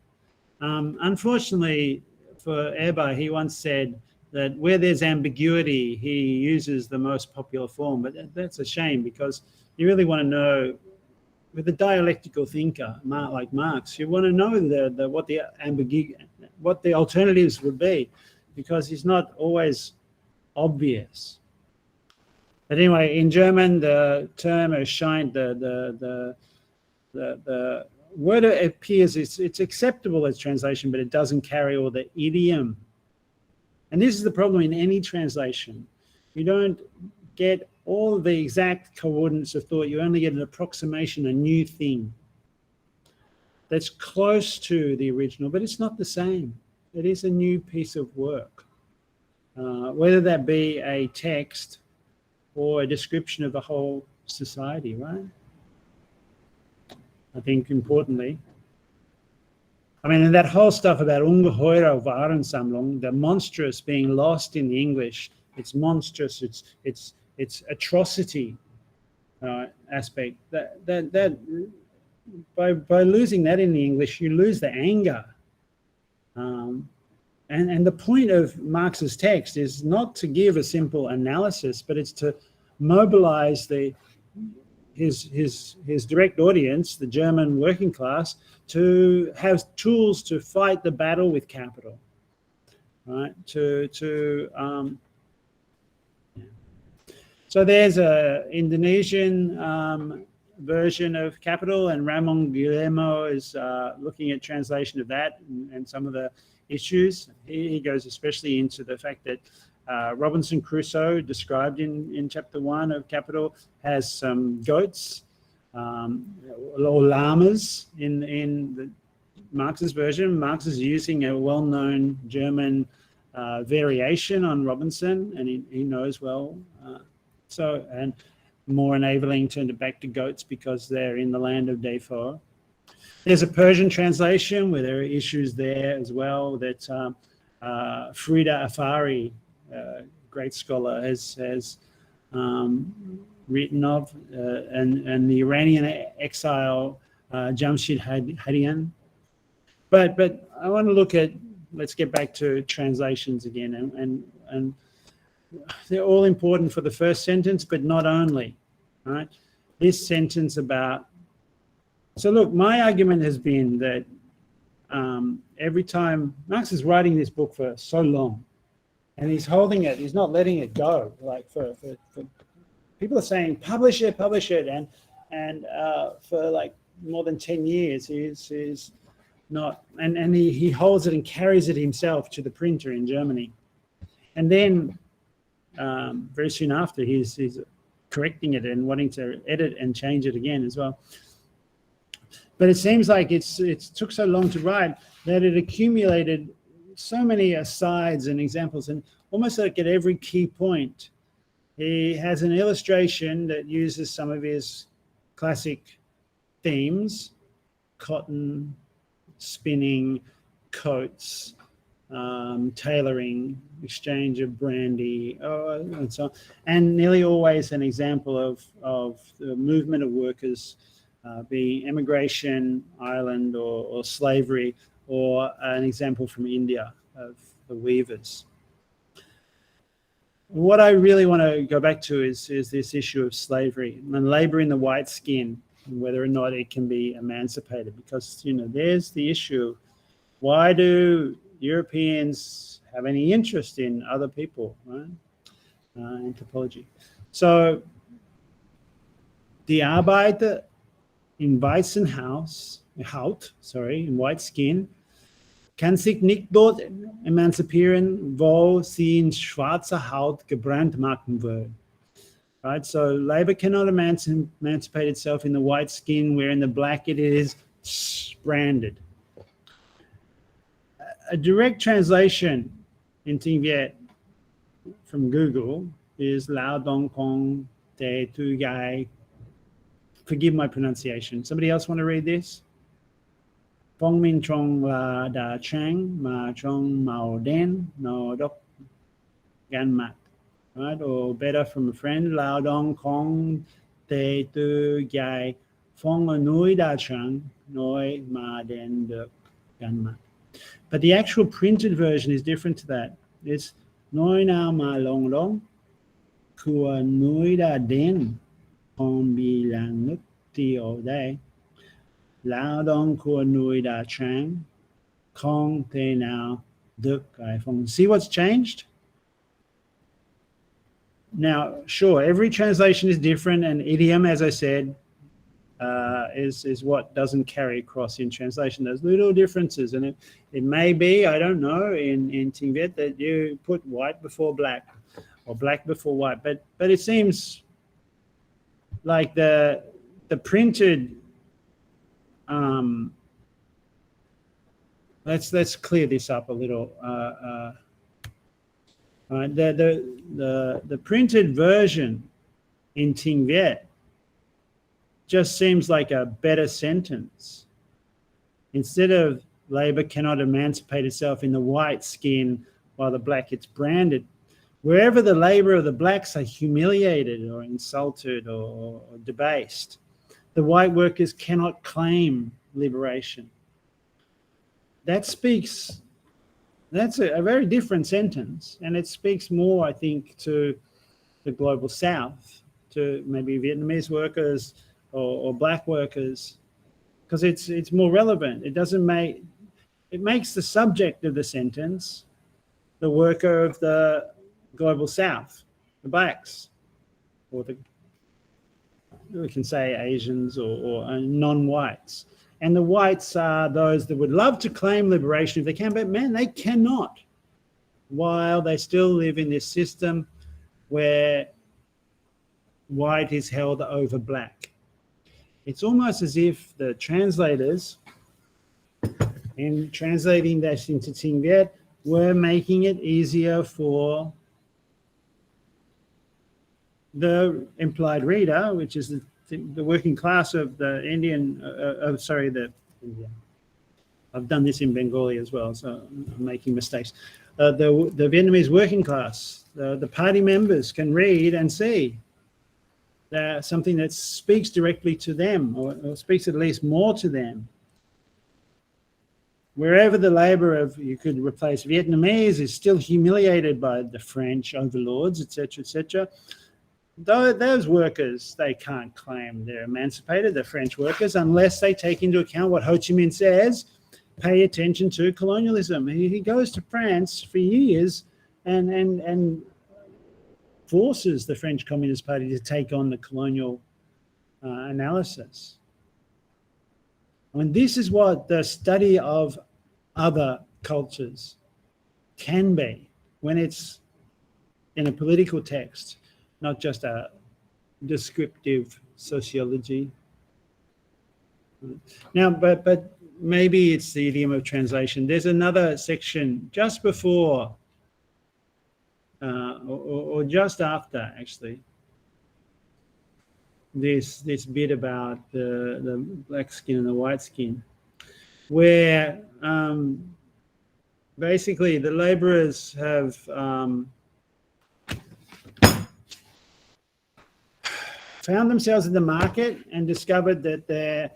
Speaker 1: Unfortunately, for Eber, he once said that where there's ambiguity, he uses the most popular form. But that's a shame, because you really want to know, with a dialectical thinker like Marx, you want to know what the alternatives would be, because it's not always obvious. But anyway, in German, the term erscheint, the word appears, it's acceptable as translation, but it doesn't carry all the idiom. And this is the problem in any translation. You don't get all the exact coordinates of thought. You only get an approximation, a new thing that's close to the original, but it's not the same. It is a new piece of work, whether that be a text or a description of the whole society, right? I think importantly. I mean, and that whole stuff about ungeheure Warensammlung, the monstrous being lost in the English, it's monstrous, it's atrocity aspect. That by losing that in the English, you lose the anger. And the point of Marx's text is not to give a simple analysis, but it's to mobilize his direct audience, the German working class, to have tools to fight the battle with capital, right? So there's a Indonesian version of Capital, and Ramon Guillermo is looking at translation of that and some of the issues. He goes especially into the fact that Robinson Crusoe, described in chapter 1 of Capital, has some goats or llamas in the Marx's version. Marx is using a well-known German variation on Robinson, and he knows well. And more enabling turned it back to goats because they're in the land of Defoe. There's a Persian translation where there are issues there as well that Frida Afari, great scholar, has written of, and the Iranian exile Jamshid Hadian. But I want to look at, let's get back to translations again, and they're all important for the first sentence, but not only, right? This sentence about, so look, my argument has been that every time Marx is writing this book for so long, and he's holding it, he's not letting it go. Like for people are saying, publish it, and for like more than 10 years, he's not, and he holds it and carries it himself to the printer in Germany, and then very soon after, he's correcting it and wanting to edit and change it again as well. But it seems like it took so long to write that it accumulated so many asides and examples, and almost like at every key point, he has an illustration that uses some of his classic themes: cotton, spinning, coats, tailoring, exchange of brandy, and so on. And nearly always an example of the movement of workers, be immigration, Ireland, or slavery, or an example from India of the weavers. What I really want to go back to is this issue of slavery and labor in the white skin, and whether or not it can be emancipated. Because, there's the issue: why do Europeans have any interest in other people, right? Anthropology. So, die Arbeiter in weißen Haut, in white skin, kann sich nicht dort emanzipieren, wo sie in schwarzer Haut gebrandmarkt wird. Right, so labor cannot emancipate itself in the white skin, where in the black it is branded. A direct translation in Tiếng Việt from Google is Lao Dong Kong Te Tu Gai. Forgive my pronunciation. Somebody else want to read this? Phong Minh Trong La Da Chang Ma Trong Mao Den No Dok Gan Mat. Right? Or better from a friend, Lao Dong Kong Te Tu Gai Phong Nui Da Chang Noi Ma Den Dok Gan Mat. But the actual printed version is different to that. It's Noi Na Ma Long Long Kua Nui Da Den Hong Bi Lang Nuk Ti O Day Lao Dong Kua Nui Da Chang Kong Te Now Duk Gai Phong. See what's changed? Now, sure, every translation is different, and idiom, as I said, is what doesn't carry across in translation. There's little differences, and it may be, I don't know, in Tiếng Việt that you put white before black or black before white, but it seems like the printed, let's clear this up a little. The printed version in Tiếng Việt just seems like a better sentence. Instead of labor cannot emancipate itself in the white skin while the black gets branded, wherever the labor of the blacks are humiliated or insulted or debased, the white workers cannot claim liberation. That speaks That's a very different sentence, and it speaks more, I think, to the global south, to maybe Vietnamese workers or black workers, because it's more relevant. It makes the subject of the sentence the worker of the global south, the blacks, or we can say Asians or non-whites. And the whites are those that would love to claim liberation if they can, but man, they cannot, while they still live in this system where white is held over black. It's almost as if the translators, in translating that into Tiếng Viet, were making it easier for the implied reader, which is the working class of the Indian, I've done this in Bengali as well, so I'm making mistakes. The Vietnamese working class, the party members can read and see something that speaks directly to them, or speaks at least more to them. Wherever the labor of, you could replace Vietnamese, is still humiliated by the French overlords, etc., those workers, they can't claim they're emancipated, the French workers, unless they take into account what Ho Chi Minh says, pay attention to colonialism. He goes to France for years and forces the French Communist Party to take on the colonial analysis. I mean, this is what the study of other cultures can be when it's in a political text, not just a descriptive sociology. Now, but maybe it's the idiom of translation. There's another section just before or just after, actually, this bit about the black skin and the white skin, where basically the laborers have found themselves in the market and discovered that they're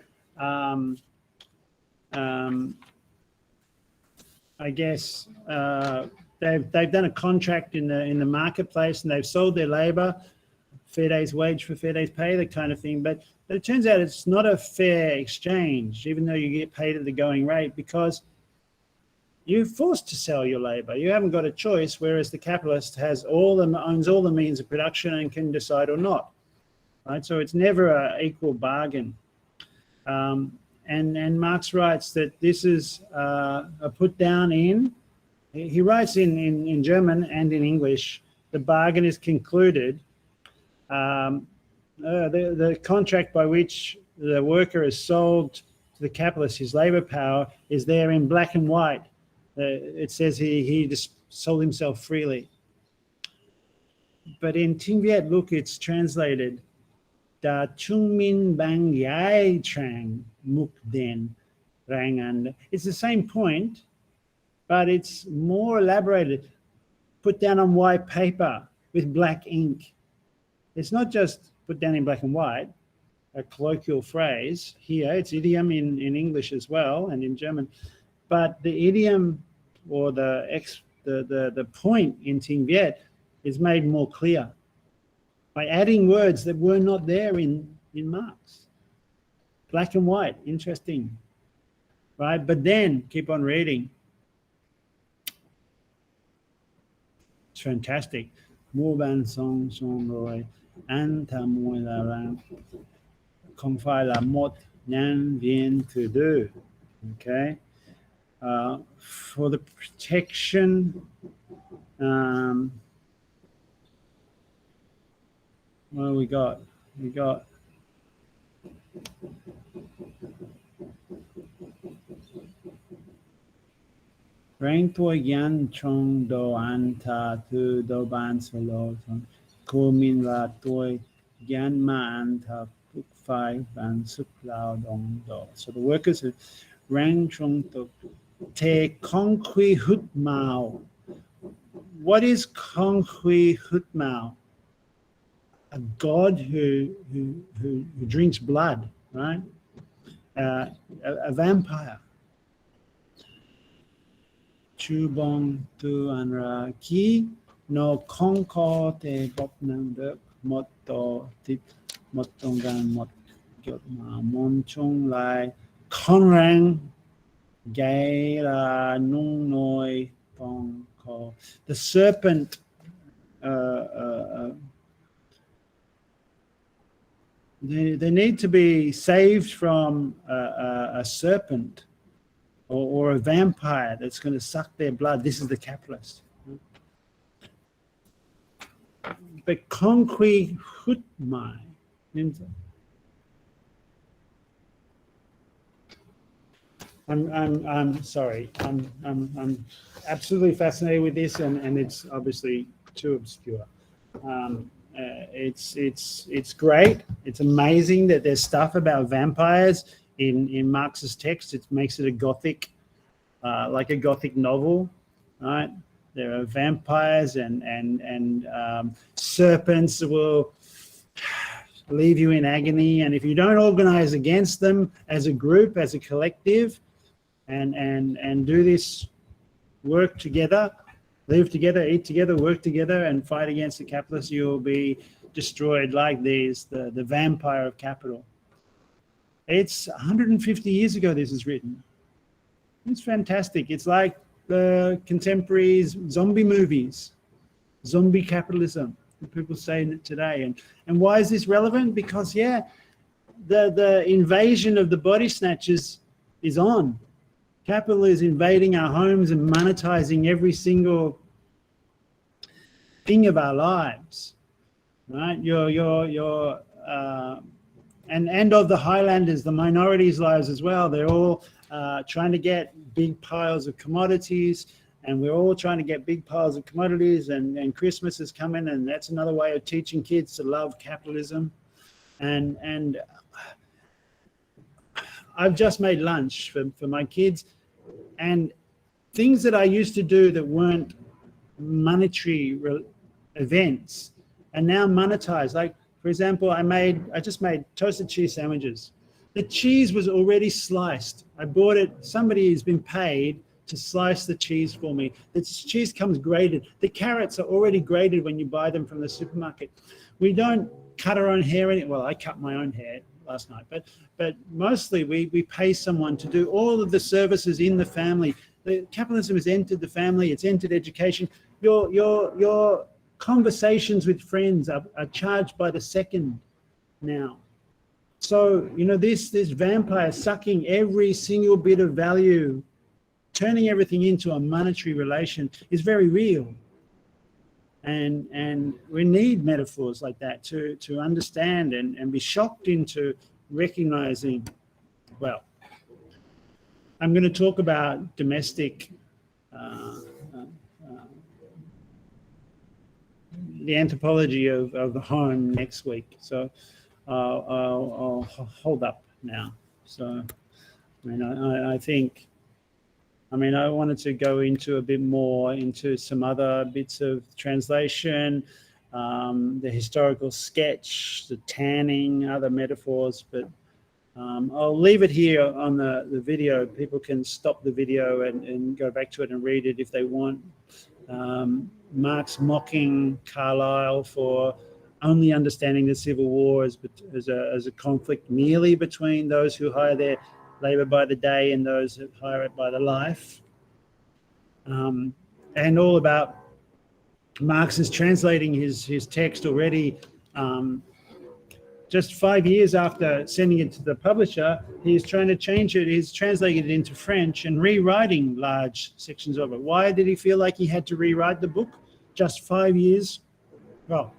Speaker 1: I guess they've done a contract in the marketplace, and they've sold their labor, fair day's wage for fair day's pay, that kind of thing. But it turns out it's not a fair exchange, even though you get paid at the going rate, because you're forced to sell your labor. You haven't got a choice, whereas the capitalist owns all the means of production and can decide or not. Right? So it's never an equal bargain. And Marx writes that this is a put down in, he writes in German and in English, the bargain is concluded. The contract by which the worker is sold to the capitalist, his labor power, is there in black and white. It says he just sold himself freely. But in Tiếng Viet, look, it's translated, Da Chung Min Bang Yai Trang Muk Den Rang An. It's the same point, but it's more elaborated, put down on white paper with black ink. It's not just put down in black and white, a colloquial phrase here. It's idiom in English as well and in German. But the idiom or the point in Tiếng Viet is made more clear by adding words that were not there in Marx. Black and white, interesting, right? But then keep on reading. It's fantastic. Mua ban song song rồi, anh thà mùi là làm, không phải là một nhân viên thứ deux. Okay. For the protection, what we got? We got Rang Tua Yan Trong Do Anta Tu Do Ban Solo Ko Min La Toi Yan Ma Anta Puk Phai Ban Suk Lao Dong Do. So the workers of Rang Trong Do Te Kong Hui Hut Mao. What is Kong Hui Hut Mao? A god who drinks blood, right? A vampire. Chubong tu anra ki no kongko te bop nang de mot to tit mot tonggan mot gyot ma mon chung lai konrang gay la nung noi pong ko. The serpent they need to be saved from a serpent or a vampire that's going to suck their blood. This is the Capless. But concrete hutmai. I'm sorry. I'm absolutely fascinated with this, and it's obviously too obscure. It's great. It's amazing that there's stuff about vampires in Marx's text. It makes it a gothic, like a gothic novel, right? There are vampires and serpents that will leave you in agony, and if you don't organize against them as a group, as a collective, and do this work together, live together, eat together, work together, and fight against the capitalists, you'll be destroyed like these, the vampire of capital. It's 150 years ago this is written. It's fantastic. It's like the contemporary zombie movies, zombie capitalism, people say it today. And why is this relevant? Because, yeah, the invasion of the body snatchers is on. Capital is invading our homes and monetizing every single thing of our lives, right? And of the Highlanders, the minorities' lives as well. They're all trying to get big piles of commodities, and we're all trying to get big piles of commodities, and Christmas is coming, and that's another way of teaching kids to love capitalism. And I've just made lunch for my kids, and things that I used to do that weren't monetary events are now monetized. Like, for example, I just made toasted cheese sandwiches. The cheese was already sliced. I bought it, somebody has been paid to slice the cheese for me. The cheese comes grated. The carrots are already grated when you buy them from the supermarket. We don't cut our own hair. Well, I cut my own hair last night, but mostly we pay someone to do all of the services in the family. The capitalism has entered the family. It's entered education. Your conversations with friends are charged by the second now. So, you know, this vampire sucking every single bit of value, turning everything into a monetary relation is very real. And we need metaphors like that to understand and be shocked into recognizing, well, I'm going to talk about domestic, the anthropology of the home next week. So I'll hold up now. So, I mean, I think, I wanted to go into a bit more into some other bits of translation, the historical sketch, the tanning, other metaphors, but I'll leave it here on the video. People can stop the video and go back to it and read it if they want. Marx mocking Carlyle for only understanding the Civil War as a conflict merely between those who hire their labor by the day and those that hire it by the life. And all about Marx is translating his text already. Just 5 years after sending it to the publisher, he's trying to change it. He's translating it into French and rewriting large sections of it. Why did he feel like he had to rewrite the book? Just 5 years? Well,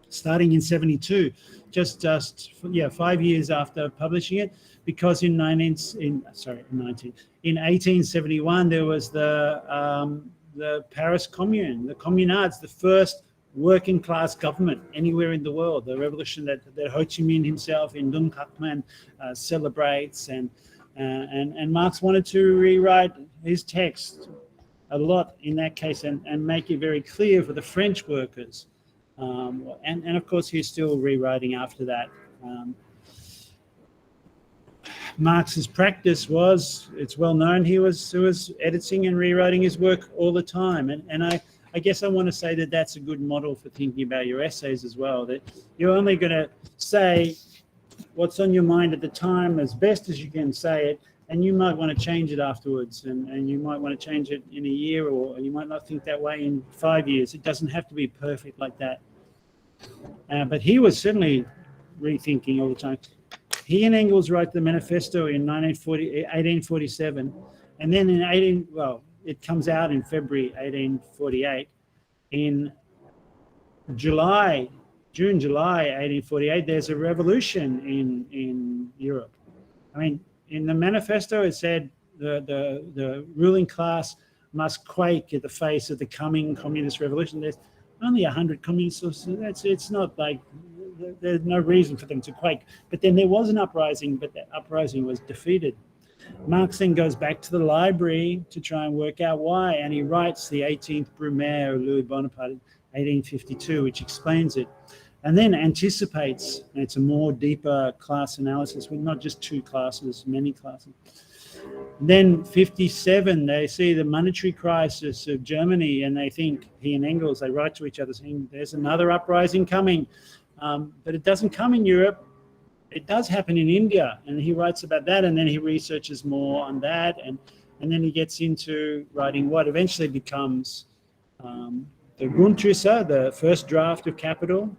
Speaker 1: starting in 72, just 5 years after publishing it, because in 1871 there was the Paris Commune, the Communards, the first working class government anywhere in the world, the revolution that Ho Chi Minh himself in Dun Quoc Man celebrates, and Marx wanted to rewrite his text a lot in that case and make it very clear for the French workers. And of course he's still rewriting after that. Marx's practice was, it's well known, he was editing and rewriting his work all the time. And I guess I want to say that that's a good model for thinking about your essays as well, that you're only going to say what's on your mind at the time as best as you can say it, and you might want to change it afterwards, and you might want to change it in a year, or you might not think that way in 5 years. It doesn't have to be perfect like that. But he was certainly rethinking all the time. He and Engels wrote the manifesto in 1847, and then it comes out in February 1848. In July 1848, there's a revolution in Europe. I mean, in the manifesto, it said the ruling class must quake at the face of the coming communist revolution. There's only 100 communists, so it's not like there's no reason for them to quake. But then there was an uprising, but that uprising was defeated. Marx then goes back to the library to try and work out why, and he writes the 18th Brumaire of Louis Bonaparte in 1852, which explains it, and then anticipates, and it's a more deeper class analysis with not just two classes, many classes. Then 57, they see the monetary crisis of Germany, and they think, he and Engels, they write to each other saying, there's another uprising coming, but it doesn't come in Europe. It does happen in India, and he writes about that, and then he researches more on that, and then he gets into writing what eventually becomes the Grundrisse, the first draft of Capital.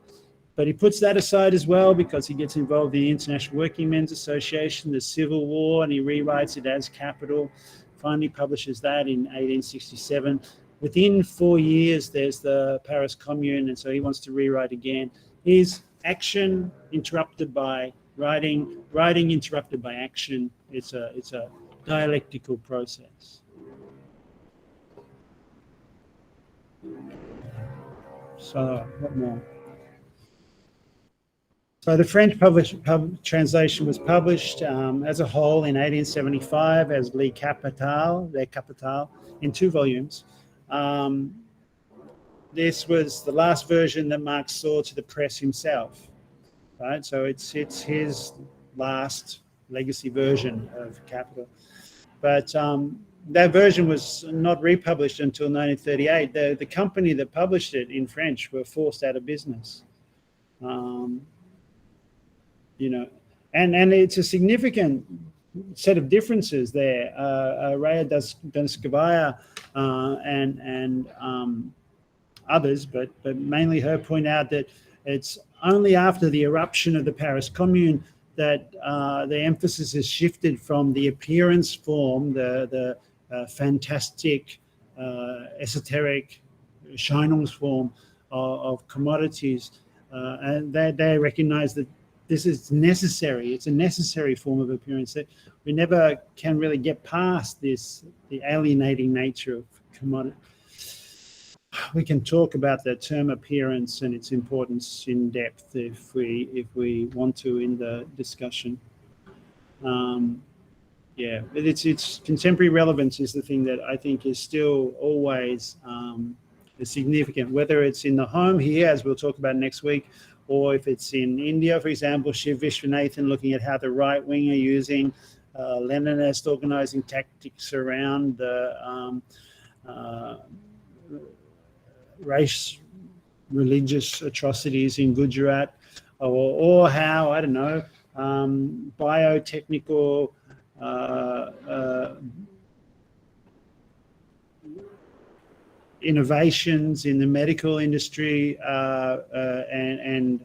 Speaker 1: But he puts that aside as well because he gets involved in the International Working Men's Association, the Civil War, and he rewrites it as Capital. Finally publishes that in 1867. Within 4 years, there's the Paris Commune, and so he wants to rewrite again. Is action interrupted by writing, writing interrupted by action? It's a dialectical process. So, what more? So the French translation was published as a whole in 1875 as Les Capitales, in 2 volumes. This was the last version that Marx saw to the press himself, right? So it's his last legacy version of Capital. But that version was not republished until 1938. The company that published it in French were forced out of business. And it's a significant set of differences there. Raya Donskaya and others, but mainly her, point out that it's only after the eruption of the Paris Commune that the emphasis has shifted from the appearance form, the fantastic, esoteric Scheinungsform of commodities, and they recognize that this is necessary. It's a necessary form of appearance. That we never can really get past this, the alienating nature of commodity. We can talk about the term appearance and its importance in depth if we want to in the discussion. But it's contemporary relevance is the thing that I think is still always significant, whether it's in the home here, as we'll talk about next week, or if it's in India, for example, Shiv Vishwanathan looking at how the right wing are using Leninist organizing tactics around the race, religious atrocities in Gujarat, or how, I don't know, biotechnical innovations in the medical industry and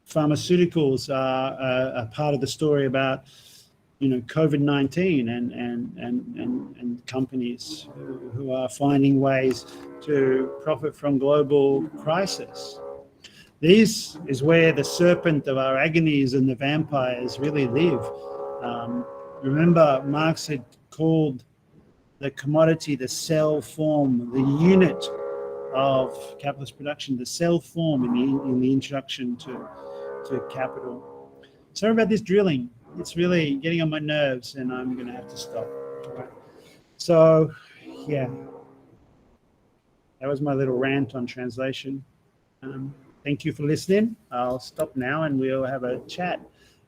Speaker 1: pharmaceuticals are part of the story about COVID-19 and companies who are finding ways to profit from global crisis. This is where the serpent of our agonies and the vampires really live. Remember, Marx had called the commodity the cell form, the unit of capitalist production, the cell form in the introduction to Capital. Sorry about this drilling. It's really getting on my nerves, and I'm going to have to stop. Right. So, yeah, that was my little rant on translation. Thank you for listening. I'll stop now, and we'll have a chat.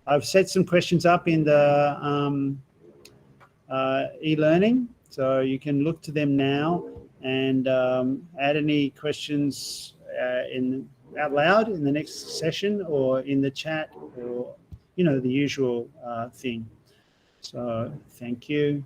Speaker 1: I've set some questions up in the e-learning, so you can look to them now and add any questions out loud in the next session or in the chat, or the usual thing. So thank you.